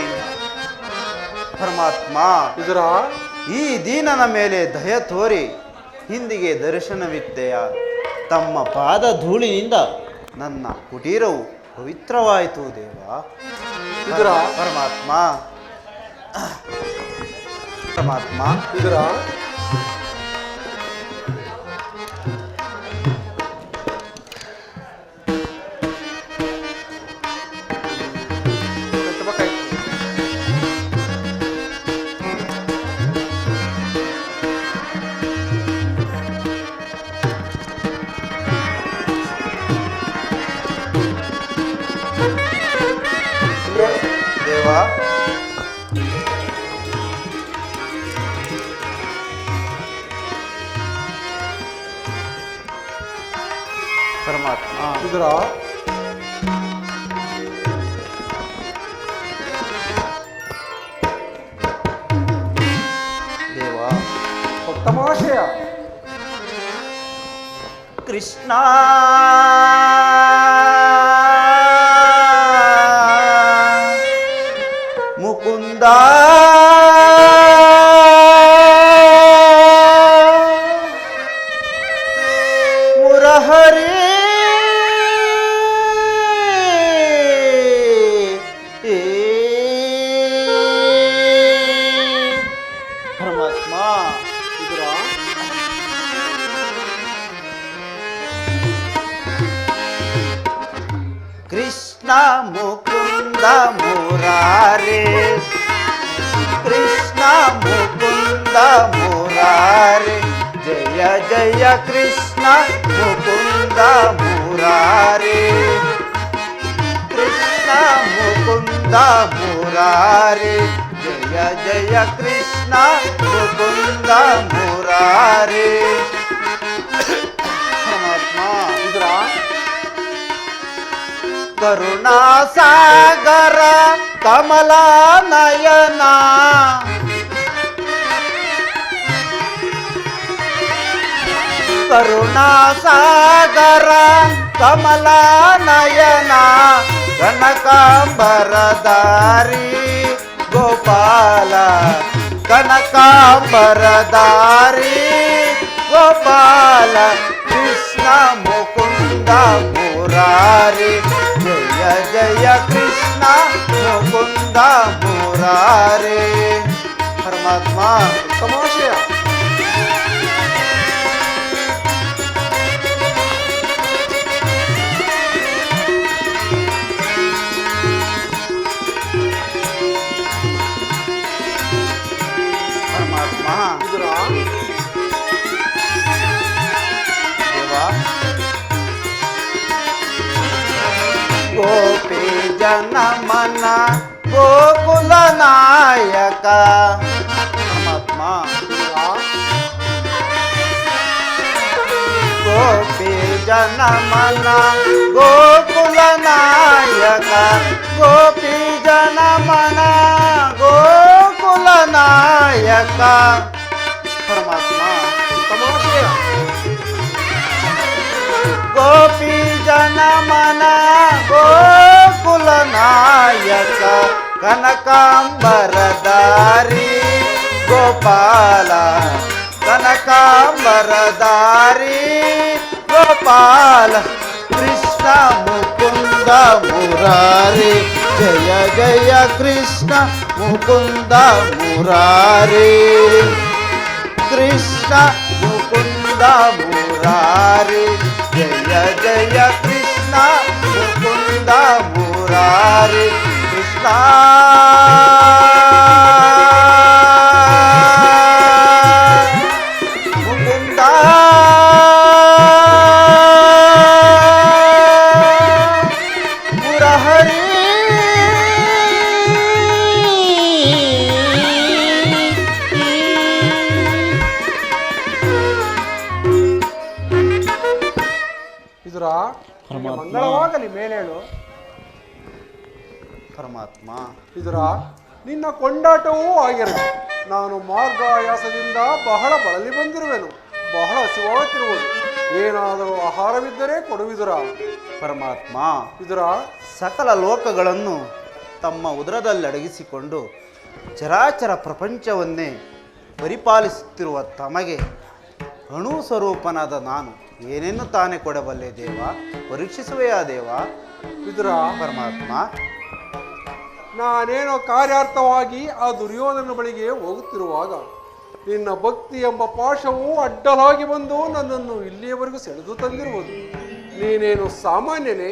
[SPEAKER 7] ಪರಮಾತ್ಮ
[SPEAKER 1] ವಿದುರ,
[SPEAKER 7] ಈ ದೀನನ ಮೇಲೆ ದಯ ತೋರಿ ಹಿಂದಿಗೆ ದರ್ಶನವಿತ್ತೆಯ ತಮ್ಮ ಪಾದ ಧೂಳಿನಿಂದ ನನ್ನ ಕುಟೀರವು ಪವಿತ್ರವಾಯಿತು ದೇವ.
[SPEAKER 1] ವಿದುರ,
[SPEAKER 7] ಪರಮಾತ್ಮ ಪರಮಾತ್ಮ
[SPEAKER 1] ವಿದುರ,
[SPEAKER 7] ದೇವ. ಪರಮಾತ್ಮ
[SPEAKER 1] ವಿದುರ,
[SPEAKER 7] ದೇವ.
[SPEAKER 1] ತಮಾಷೆಯ
[SPEAKER 7] ಕೃಷ್ಣ ಮುಕುಂದ ಮುರಹರಿ ಪರಮಾತ್ಮ
[SPEAKER 1] ವಿದುರ
[SPEAKER 7] ಕೃಷ್ಣ ಮುಕುಂದ ಮುರಾರೇ ಕೃಷ್ಣ ಮುಕುಂದ ಮುರಾರೇ ಜಯ ಜಯ ಕೃಷ್ಣ ಮುಕುಂದ ಮುರಾರೇ ಕೃಷ್ಣ ಮುಕುಂದ ಮುರಾರೇ ಜಯ ಜಯ ಕೃಷ್ಣ ಮುಕುಂದ ಮುರಾರೇ ಪರಮಾತ್ಮ
[SPEAKER 1] ವಿದುರ
[SPEAKER 7] ಕರುಣಾ ಸಾಗರ ಕಮಲಾ ನಯನ ಕರುಣಾ ಸಾಗರ ಕಮಲಾ ನಯನ ಕನಕಾಂಬರದಾರಿ ಗೋಪಾಲ ಕನಕಾಂಬರದಾರಿ ಗೋಪಾಲ ಕೃಷ್ಣ ಮುಕುಂದ ಮುರಾರಿ ಜಯ ಜಯ ಕೃಷ್ಣ ಮುಕುಂದ ಮುರಾರಿ ಪರಮಾತ್ಮ
[SPEAKER 1] ತಮಾಷೆಯ
[SPEAKER 7] ಪರಮಾತ್ಮ
[SPEAKER 1] ವಿದುರ
[SPEAKER 7] ದೇವ ಗೋಪಿ ಜನ ಮನ ಗೋಕುಲ ನಾಯಕ ಪರಮಾತ್ಮ ಗೋಪಿ ಜನ ಮನ ಗೋಕುಲ ನಾಯಕ ಗೋಪಿ ಜನ ಮನ ಗೋಕುಲ ನಾಯಕ ಪರಮಾತ್ಮ
[SPEAKER 1] ತಮಾಷೆಯ
[SPEAKER 7] ಗೋಪಿ ಜನ ಮನ ಗೋಕುಲ ನಾಯಕ ಕನಕಾಂಬರದಾರಿ ಗೋಪಾಲ ಕನಕಾಂಬರದಾರಿ ಗೋಪಾಲ ಕೃಷ್ಣ ಮುಕುಂದ ಮುರಾರಿ ಜಯ ಜಯ ಕೃಷ್ಣ ಮುಕುಂದ ಮುರಾರಿ ಕೃಷ್ಣ ಮುಕುಂದ ಮುರಾರಿ ಜಯ ಜಯ ಕೃಷ್ಣ ಮುಕುಂದ ಮುರಾರಿ ಕೃಷ್ಣ ಮುಕುಂದ ಮುರಹರಿ
[SPEAKER 1] ವಿದುರ ಮಂಗಳವಾಗಲಿ ಮೇಲೇಳು.
[SPEAKER 7] ಪರಮಾತ್ಮ
[SPEAKER 1] ವಿದುರ ನಿನ್ನ ಕೊಂಡಾಟವೂ ಆಗಿರಲಿ. ನಾನು ಮಾರ್ಗಾಯಾಸದಿಂದ ಬಹಳ ಬಳಲಿ ಬಂದಿರುವೆನು, ಬಹಳ ಹಸಿವಾಗುತ್ತಿರುವುದು. ಏನಾದರೂ ಆಹಾರವಿದ್ದರೆ ಕೊಡುವಿದುರ.
[SPEAKER 7] ಪರಮಾತ್ಮ
[SPEAKER 1] ವಿದುರ
[SPEAKER 7] ಸಕಲ ಲೋಕಗಳನ್ನು ತಮ್ಮ ಉದರದಲ್ಲಿ ಅಡಗಿಸಿಕೊಂಡು ಚರಾಚರ ಪ್ರಪಂಚವನ್ನೇ ಪರಿಪಾಲಿಸುತ್ತಿರುವ ತಮಗೆ ಅಣು ಸ್ವರೂಪನಾದ ನಾನು ಏನೇನು ತಾನೇ ಕೊಡಬಲ್ಲೆ ದೇವ, ಪರೀಕ್ಷಿಸುವೆಯಾ ದೇವ?
[SPEAKER 1] ವಿದುರ
[SPEAKER 7] ಪರಮಾತ್ಮ
[SPEAKER 1] ನಾನೇನೋ ಕಾರ್ಯಾರ್ಥವಾಗಿ ಆ ದುರ್ಯೋಧನ ಬಳಿಗೆ ಹೋಗುತ್ತಿರುವಾಗ ನಿನ್ನ ಭಕ್ತಿ ಎಂಬ ಪಾಶವು ಅಡ್ಡಲಾಗಿ ಬಂದು ನನ್ನನ್ನು ಇಲ್ಲಿಯವರೆಗೂ ಸೆಳೆದು ತಂದಿರುವುದು. ನೀನೇನು ಸಾಮಾನ್ಯನೇ?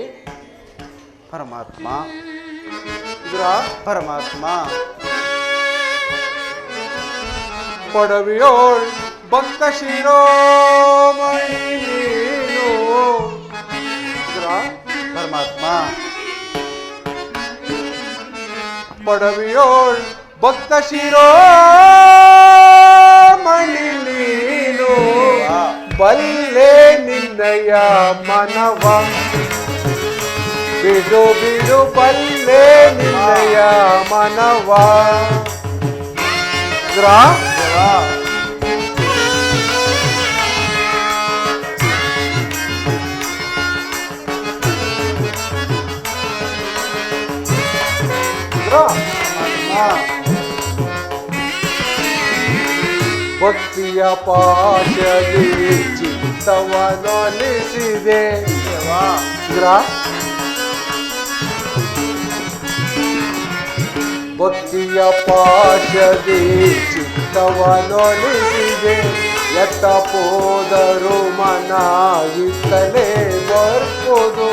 [SPEAKER 7] ಪರಮಾತ್ಮ
[SPEAKER 1] ವಿದುರ
[SPEAKER 7] ಪರಮಾತ್ಮ
[SPEAKER 1] ಪಡವಿಯೋಳ್ ಭಕ್ತ ಶಿರೋಮಣಿ ನೀನು. ವಿದುರ
[SPEAKER 7] ಪರಮಾತ್ಮ
[SPEAKER 1] ಪಡವಿಯೋಳ್ ಭಕ್ತ ಶಿರೋಮಣಿ ನೀನು. ಬಲ್ಲೆ ನಿನ್ನಯ ಮನವ ಬಿಡು ಬಿಡು ಬಲ್ಲೆ ನಿನ್ನಯ ಮನವ. ಭಕ್ತಿಯ ಪಾಶದಿ ಚಿತ್ತವನೊಲಿಸಿದೆ. ಭಕ್ತಿಯ ಪಾಶದಿ ಚಿತ್ತ ಚಿತ್ತವನೊಲಿಸಿದೆ ಎತ್ತ ಪೋದರು ಮನ ಇತ್ತಲೇ ಬರ್ಬೋದು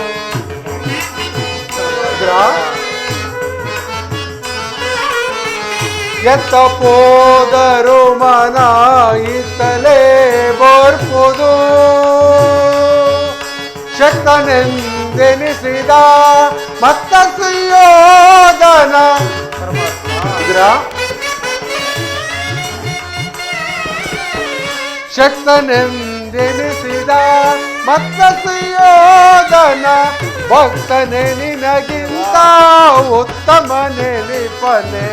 [SPEAKER 1] ಎತ್ತ ಪೋದರು ಮನ ಇತ್ತಲೇ ಬರ್ಬೋದು ಶಕ್ತನೆಂದೆನಿಸಿದ ಮತ್ತ ಸುಯೋಧನ ಶಕ್ತನೆಂದೆನಿಸಿದ ಮತ್ತ ಸುಯೋಧನ ಭಕ್ತನೆ ನಿನಗಿಂತ ಉತ್ತಮ ನೆನಪನೆ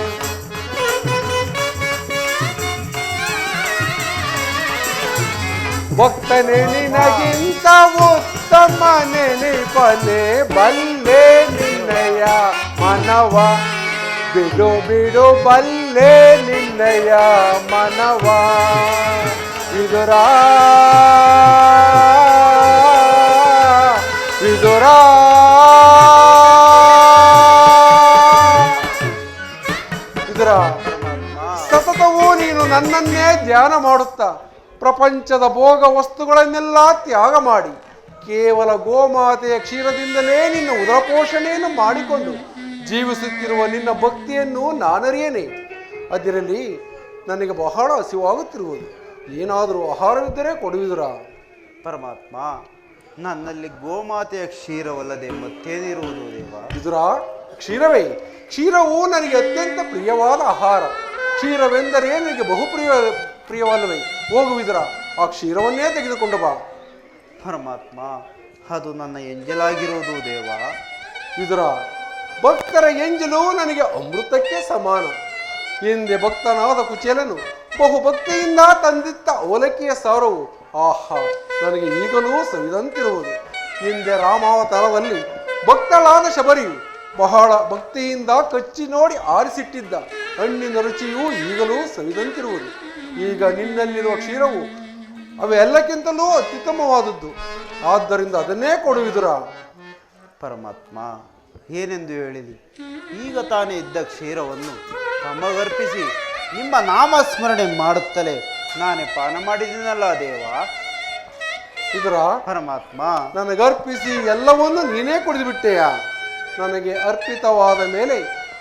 [SPEAKER 1] ಭಕ್ತನೆ ನಿನಗಿಂತ ಉತ್ತಮ ನೆನಪನೆ ಬಲ್ಲೆ ನಿನ್ನಯ ಮನವ ಬಿಡು ಬಿಡು ಬಲ್ಲೆ ನಿನ್ನಯ ಮನವ ವಿದುರ ವಿದುರ ವಿದುರ ಸತತವೂ ನೀನು ನನ್ನನ್ನೇ ಧ್ಯಾನ ಮಾಡುತ್ತಾ ಪ್ರಪಂಚದ ಭೋಗ ವಸ್ತುಗಳನ್ನೆಲ್ಲ ತ್ಯಾಗ ಮಾಡಿ ಕೇವಲ ಗೋಮಾತೆಯ ಕ್ಷೀರದಿಂದಲೇ ನಿನ್ನ ಉದರ ಪೋಷಣೆಯನ್ನು ಮಾಡಿಕೊಂಡು ಜೀವಿಸುತ್ತಿರುವ ನಿನ್ನ ಭಕ್ತಿಯನ್ನು ನಾನರಿಯೇನೆ. ಅದರಲ್ಲಿ ನನಗೆ ಬಹಳ ಹಸಿವಾಗುತ್ತಿರುವುದು. ಏನಾದರೂ ಆಹಾರವಿದ್ದರೆ ಕೊಡುವುದಿರಾ?
[SPEAKER 7] ಪರಮಾತ್ಮ, ನನ್ನಲ್ಲಿ ಗೋಮಾತೆಯ ಕ್ಷೀರವಲ್ಲದೆ ಮತ್ತೇನಿರುವುದು ದೇವ?
[SPEAKER 1] ವಿದುರ, ಕ್ಷೀರವೇ. ಕ್ಷೀರವು ನನಗೆ ಅತ್ಯಂತ ಪ್ರಿಯವಾದ ಆಹಾರ. ಕ್ಷೀರವೆಂದರೆ ನನಗೆ ಪ್ರಿಯವಲ್ಲವೇ? ಹೋಗು ವಿದುರ, ಆ ಕ್ಷೀರವನ್ನೇ ತೆಗೆದುಕೊಂಡು ಬಾ.
[SPEAKER 7] ಪರಮಾತ್ಮ, ಅದು ನನ್ನ ಎಂಜಲಾಗಿರುವುದು ದೇವ.
[SPEAKER 1] ವಿದುರ, ಭಕ್ತರ ಎಂಜಲು ನನಗೆ ಅಮೃತಕ್ಕೆ ಸಮಾನ. ಹಿಂದೆ ಭಕ್ತನಾದ ಕುಚೇಲನು ಬಹು ಭಕ್ತಿಯಿಂದ ತಂದಿತ್ತ ಅವಲಕ್ಕಿಯ ಸಾರವು ಆಹಾ ನನಗೆ ಈಗಲೂ ಸವಿದಂತಿರುವುದು. ಹಿಂದೆ ರಾಮಾವತಾರದಲ್ಲಿ ಭಕ್ತಳಾದ ಶಬರಿಯು ಬಹಳ ಭಕ್ತಿಯಿಂದ ಕಚ್ಚಿ ನೋಡಿ ಆರಿಸಿಟ್ಟಿದ್ದ ಹಣ್ಣಿನ ರುಚಿಯು ಈಗಲೂ ಸವಿದಂತಿರುವುದು. ಈಗ ನಿನ್ನಲ್ಲಿರುವ ಕ್ಷೀರವು ಅವೆಲ್ಲಕ್ಕಿಂತಲೂ ಅತ್ಯುತ್ತಮವಾದದ್ದು. ಆದ್ದರಿಂದ ಅದನ್ನೇ ಕೊಡುವಿದುರ.
[SPEAKER 7] ಪರಮಾತ್ಮ, ಏನೆಂದು ಹೇಳಿದಿ? ಈಗ ತಾನೇ ಇದ್ದ ಕ್ಷೀರವನ್ನು ತಮಗರ್ಪಿಸಿ ನಿಮ್ಮ ನಾಮಸ್ಮರಣೆ ಮಾಡುತ್ತಲೇ ನಾನೇ ಪಾನ ಮಾಡಿದ್ದೀನಲ್ಲ ದೇವ.
[SPEAKER 1] ವಿದುರ,
[SPEAKER 7] ಪರಮಾತ್ಮ,
[SPEAKER 1] ನನಗರ್ಪಿಸಿ ಎಲ್ಲವನ್ನೂ ನೀನೇ ಕುಡಿದು ಬಿಟ್ಟೆಯಾ? ನನಗೆ ಅರ್ಪಿತವಾದ ಮೇಲೆ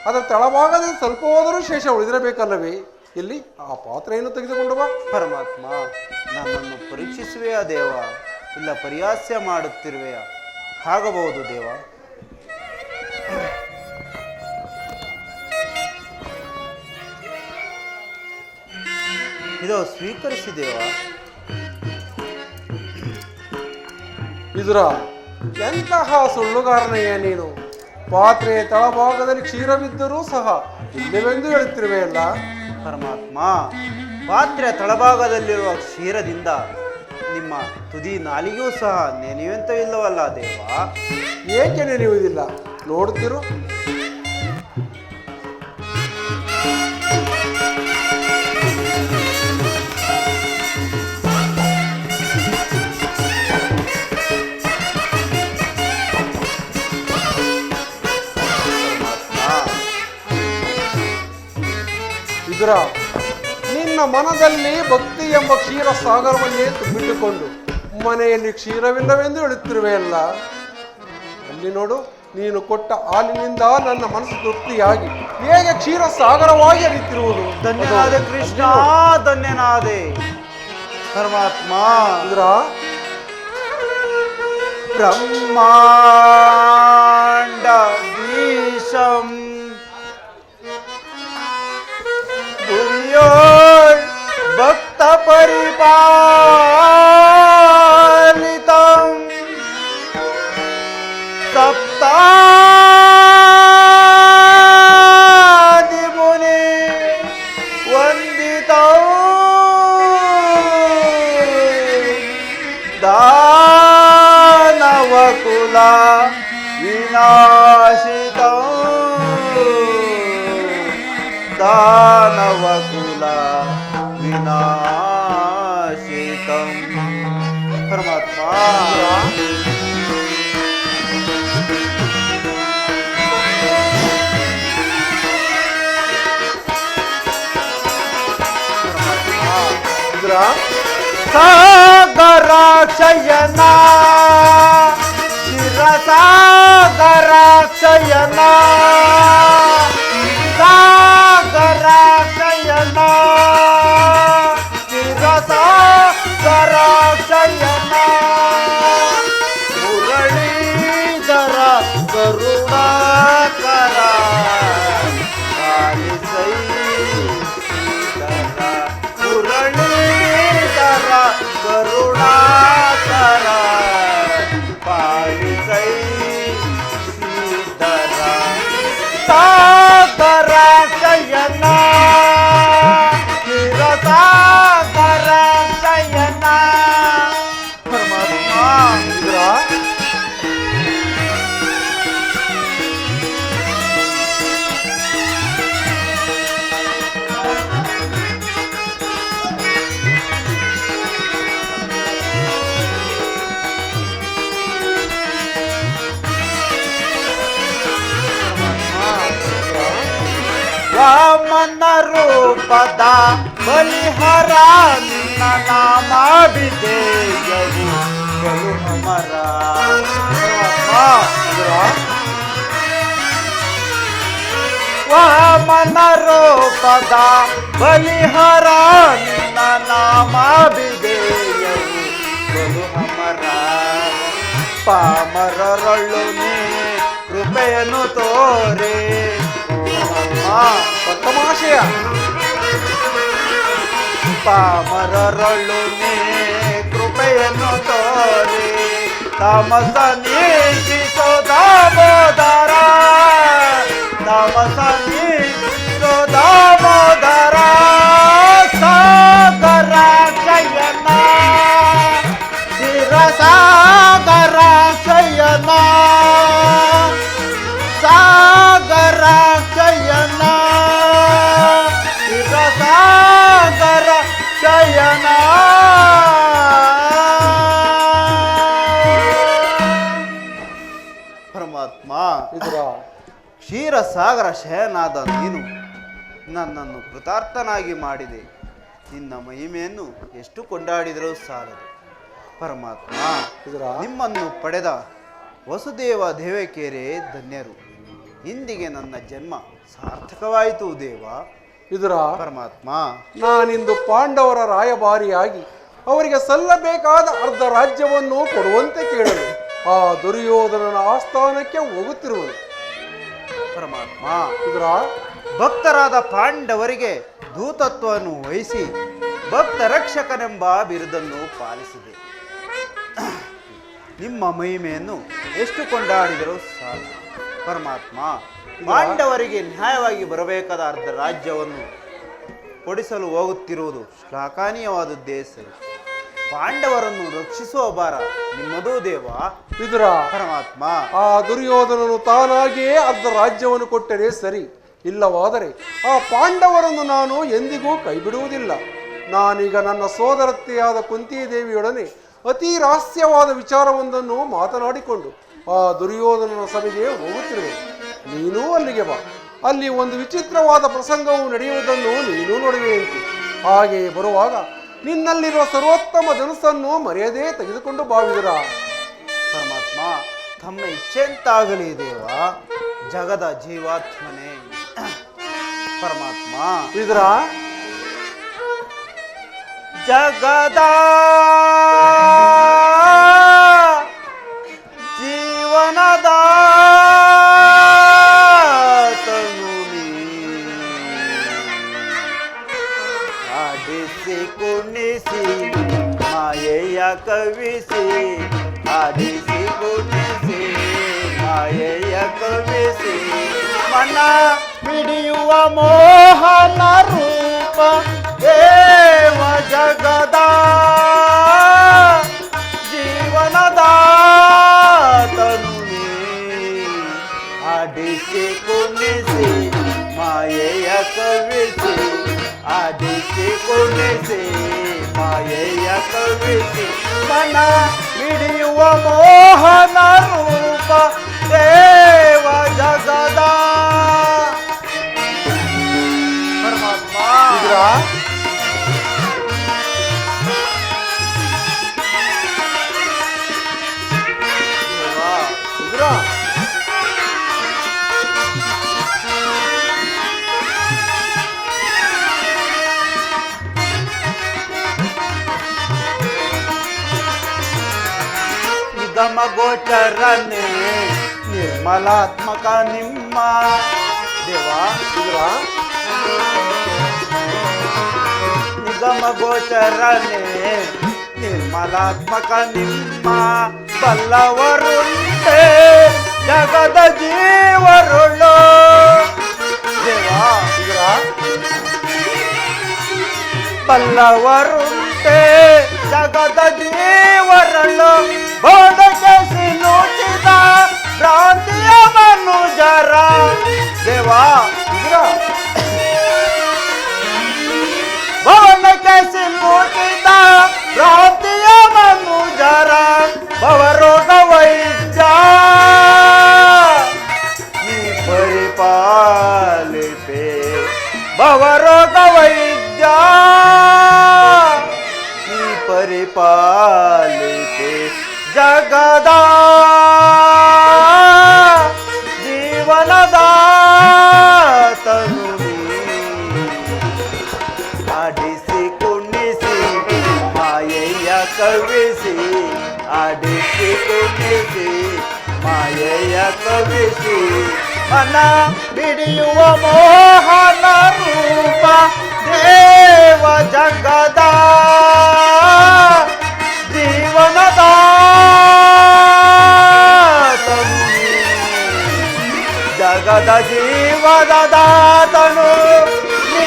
[SPEAKER 1] ಅದರ ತಳಭಾಗದಲ್ಲಿ ಸ್ವಲ್ಪವಾದರೂ ಶೇಷ ಉಳಿದಿರಬೇಕಲ್ಲವೇ? ಇಲ್ಲಿ ಆ ಪಾತ್ರೆಯನ್ನು ತೆಗೆದುಕೊಂಡು ಬಾ.
[SPEAKER 7] ಪರಮಾತ್ಮ, ನನ್ನನ್ನು ಪರೀಕ್ಷಿಸುವೆಯಾ ದೇವ? ಇಲ್ಲ ಪರಿಹಾಸ್ಯ ಮಾಡುತ್ತಿರುವೆಯಾ? ಆಗಬಹುದು ದೇವ. ಇದು ಸ್ವೀಕರಿಸಿ ದೇವ.
[SPEAKER 1] ವಿದುರ, ಎಂತಹ ಸುಳ್ಳುಗಾರನೆಯೇ ನೀನು? ಪಾತ್ರೆಯ ತಳಭಾಗದಲ್ಲಿ ಕ್ಷೀರವಿದ್ದರೂ ಸಹ ಇಲ್ಲವೆಂದು ಹೇಳುತ್ತಿರುವೆಯಲ್ಲ?
[SPEAKER 7] ಪರಮಾತ್ಮ, ಪಾತ್ರೆಯ ತಳಭಾಗದಲ್ಲಿರುವ ಕ್ಷೀರದಿಂದ ನಿಮ್ಮ ತುದಿ ನಾಲಿಗೆಯೂ ಸಹ ನೆನೆಯುವಂತವಿಲ್ಲವಲ್ಲ ದೇವ?
[SPEAKER 1] ಏಕೆ ನೆನೆಯುವುದಿಲ್ಲ? ನೋಡುತ್ತಿರು. ವಿದುರ, ನಿನ್ನ ಮನದಲ್ಲಿ ಭಕ್ತಿ ಎಂಬ ಕ್ಷೀರ ಸಾಗರವನ್ನೇ ತುಂಬಿಟ್ಟುಕೊಂಡು ಮನೆಯಲ್ಲಿ ಕ್ಷೀರವಿಲ್ಲವೆಂದು ಹೇಳುತ್ತಿರುವೆಯಲ್ಲ? ಅಲ್ಲಿ ನೋಡು, ನೀನು ಕೊಟ್ಟ ಹಾಲಿನಿಂದ ನನ್ನ ಮನಸ್ಸು ತೃಪ್ತಿಯಾಗಿ ಹೇಗೆ ಕ್ಷೀರ ಸಾಗರವಾಗಿ ಹರಿಯುತ್ತಿರುವುದು.
[SPEAKER 7] ಧನ್ಯನಾದೆ ಕೃಷ್ಣ, ಧನ್ಯನಾದೆ. ಪರಮಾತ್ಮ,
[SPEAKER 1] ವಿದುರ,
[SPEAKER 7] ಬ್ರಹ್ಮಾಂಡ ಬೀಶಂ ಭಕ್ತ ಪರಿಪಾಲಿತಂ ಸಪ್ತಾದಿ ಮುನಿ ವಂದಿತಂ ದಾನವ ಕುಲ ವಿನಾಶಿತಂ ದಾನವ ಕುಲ ವಿನಾಶಿತಂ. ಪರಮಾತ್ಮ,
[SPEAKER 1] ಇದ್ರ
[SPEAKER 7] ಸಾಗರ ಶಯನ ಶಿರಸಾಗರ ಶಯನ ಸಾಗರ ಶಯನ ಶಿರಸಾಗರ ಶಯನ ಮುರಳೀಧರ ಕರುಣಾಕರ ಕಾಲಿಸೈ ಮುರಳೀಧರ ಕರುಣಾಕರ ಪಾಲಿಸೈ ಶ್ರೀಧರ ಸಾಗರ ಶಯನ ಶಿರಸಾಗರ ಶಯನ ಪರಮಾತ್ಮ
[SPEAKER 1] ಇದ್ರ
[SPEAKER 7] ವಾಮನ ರೂಪದ ಬಲಿಹರ ನಿನ್ನ ನಾಮಾಭಿಧೇಯವು ಬಲು ಅಮರ ವಾಮನ ರೂಪದ ಬಲಿಹರ ನಿನ್ನ ನಾಮಾಭಿಧೇಯವು ಬಲು ಅಮರ ಪಾಮರರೊಳ್ಳು ನೀ ಕೃಪೆಯನ್ನು ತೋರೆ
[SPEAKER 1] ತಮಾಷೆಯ
[SPEAKER 7] ಪಾಮರರೊಳ್ಳು ನೀ ಕೃಪೆಯನ್ನು ತೋರಿ ತಾಮಸ ನೀಗಿಸೋ ದಾಮೋದರ ತಾಮಸ ನೀಗಿಸೋ ದಾಮೋದರ ಸಾಗರ ಶಯನ ಶಿರಸಾಗರ ಶಯನ ಸಾಗರ ಶಯನ ಶಿರಸಾಗರ ಶಯನ ಪರಮಾತ್ಮ
[SPEAKER 1] ಇದ್ರ
[SPEAKER 7] ಕ್ಷೀರಸಾಗರ ಶಯನಾದ ನೀನು ನನ್ನನ್ನು ಕೃತಾರ್ಥನಾಗಿ ಮಾಡಿದೆ. ನಿನ್ನ ಮಹಿಮೆಯನ್ನು ಎಷ್ಟು ಕೊಂಡಾಡಿದರೂ ಸಾಲದು. ಪರಮಾತ್ಮ
[SPEAKER 1] ಇದ್ರ
[SPEAKER 7] ನಿಮ್ಮನ್ನು ಪಡೆದ ವಸುದೇವ ದೇವಕೇರೆ ಧನ್ಯರು. ಇಂದಿಗೆ ನನ್ನ ಜನ್ಮ ಸಾರ್ಥಕವಾಯಿತು ದೇವ.
[SPEAKER 1] ಇದ್ರ
[SPEAKER 7] ಪರಮಾತ್ಮ
[SPEAKER 1] ನಾನಿಂದು ಪಾಂಡವರ ರಾಯಭಾರಿಯಾಗಿ ಅವರಿಗೆ ಸಲ್ಲಬೇಕಾದ ಅರ್ಧ ರಾಜ್ಯವನ್ನು ಕೊಡುವಂತೆ ಕೇಳಲು ಆ ದುರ್ಯೋಧನನ ಆಸ್ಥಾನಕ್ಕೆ ಹೋಗುತ್ತಿರುವನು.
[SPEAKER 7] ಪರಮಾತ್ಮ
[SPEAKER 1] ಇದ್ರ
[SPEAKER 7] ಭಕ್ತರಾದ ಪಾಂಡವರಿಗೆ ದೂತತ್ವವನ್ನು ವಹಿಸಿ ಭಕ್ತ ರಕ್ಷಕನೆಂಬ ಬಿರುದನ್ನು ಪಾಲಿಸಿದೆ. ನಿಮ್ಮ ಮಹಿಮೆಯನ್ನು ಎಷ್ಟು ಕೊಂಡಾಡಿದರೂ ಸಾಲ. ಪರಮಾತ್ಮ ಪಾಂಡವರಿಗೆ ನ್ಯಾಯವಾಗಿ ಬರಬೇಕಾದ ಅರ್ಧ ರಾಜ್ಯವನ್ನು ಕೊಡಿಸಲು ಹೋಗುತ್ತಿರುವುದು ಶ್ಲಾಘನೀಯವಾದದ್ದೇ ಸರಿ. ಪಾಂಡವರನ್ನು ರಕ್ಷಿಸುವ ಭಾರ ನಿಮ್ಮದೂ ದೇವ.
[SPEAKER 1] ಇದ್ರ
[SPEAKER 7] ಪರಮಾತ್ಮ
[SPEAKER 1] ಆ ದುರ್ಯೋಧನನು ತಾನಾಗಿಯೇ ಅರ್ಧ ರಾಜ್ಯವನ್ನು ಕೊಟ್ಟರೆ ಸರಿ, ಇಲ್ಲವಾದರೆ ಆ ಪಾಂಡವರನ್ನು ನಾನು ಎಂದಿಗೂ ಕೈಬಿಡುವುದಿಲ್ಲ. ನಾನೀಗ ನನ್ನ ಸೋದರತ್ತೆಯಾದ ಕುಂತಿದೇವಿಯೊಡನೆ ಅತಿ ರಹಸ್ಯವಾದ ವಿಚಾರವೊಂದನ್ನು ಮಾತನಾಡಿಕೊಂಡು ಆ ದುರ್ಯೋಧನನ ಸಭೆಗೆ ಹೋಗುತ್ತಿರುವೆ. ನೀನೂ ಅಲ್ಲಿಗೆ ಬಾ. ಅಲ್ಲಿ ಒಂದು ವಿಚಿತ್ರವಾದ ಪ್ರಸಂಗವು ನಡೆಯುವುದನ್ನು ನೀನೂ ನೋಡುವೆಯಂತೆ. ಹಾಗೆಯೇ ಬರುವಾಗ ನಿನ್ನಲ್ಲಿರುವ ಸರ್ವೋತ್ತಮ ಧನಸ್ಸನ್ನು ಮರೆಯದೇ ತೆಗೆದುಕೊಂಡು ಬಾವಿದಿರ.
[SPEAKER 7] ಪರಮಾತ್ಮ ತಮ್ಮ ಇಚ್ಛೆಂತಾಗಲಿ ದೇವ. ಜಗದ ಜೀವಾತ್ಮನೇ. ಪರಮಾತ್ಮ
[SPEAKER 1] ಇದ್ರ
[SPEAKER 7] ಜಗದ ಜೀವನದ ಆಡಿಸಿ ಕುಣಿಸಿ ಮಾಯೆಯ ಕವಿಸಿ ಆಡಿಸಿ ಕುಣಿಸಿ ಮಾಯೆಯ ಕವಿಸಿ ಮನ ಮಿಡಿಯುವ ಮೋಹನ ರೂಪ ದೇವ ಜಗದ ಜೀವನದ ತನುವೆ ಆಡಿಸಿ ಕುಣಿಸಿ ಮಾಯೆಯ ಕವಿಸಿ ಆಡಿಸಿ ಕುಣಿಸಿ ಮಾಯೆಯ ಕವಿಸಿ ಮನ ಮಿಡಿಯುವ ಮೋಹನ ರೂಪ ದೇವ ಜಗದ. ಪರಮಾತ್ಮ
[SPEAKER 1] ಇದ್ರ
[SPEAKER 7] ನಿಗಮ ಗೋಚರನೆ ನಿರ್ಮಲಾತ್ಮಕ ನಿಮ್ಮ ದೇವಾ ನಿಗಮ ಗೋಚರನೆ ನಿರ್ಮಲಾತ್ಮಕ ನಿಮ್ಮ ಬಲ್ಲವರುಂಟೆ ಜಗದ ಜೀವರುಳು ದೇವಾ ಬಲ್ಲವರುಂಟೆ ಜಗದ ಜೀವರಳು ಬೋಧಕ್ಕೆ ಸಿಲುಕಿದ ಭ್ರಾಂತಿಯ ಮನುಜರ ದೇವಾ ಭವನಕ್ಕೆ ಸಿಲುಕಿದ ಭ್ರಾಂತಿಯ ಮನುಜರ ಭವರೋಗ ವೈದ್ಯ ನೀ ಪರಿಪಾಲಿಪೆ ಭವರೋಗ ವೈದ್ಯ ನೀ ಪರಿಪಾಲಿಪೆ ಜಗದ ಜೀವನದ ತನು ಆಡಿಸಿ ಕುಣಿಸಿ ಮಾಯೆಯ ಕವಿಸಿ ಆಡಿಸಿ ಕುಣಿಸಿ ಮಾಯೆಯ ಕವಿಸಿ ಮನ ಹಿಡಿಯುವ ಮೋಹನ ರೂಪ ದೇವ ಜಗದ ಜೀವನದ ತನು ಜಗದ ಜೀವನದ ತನು ನೀ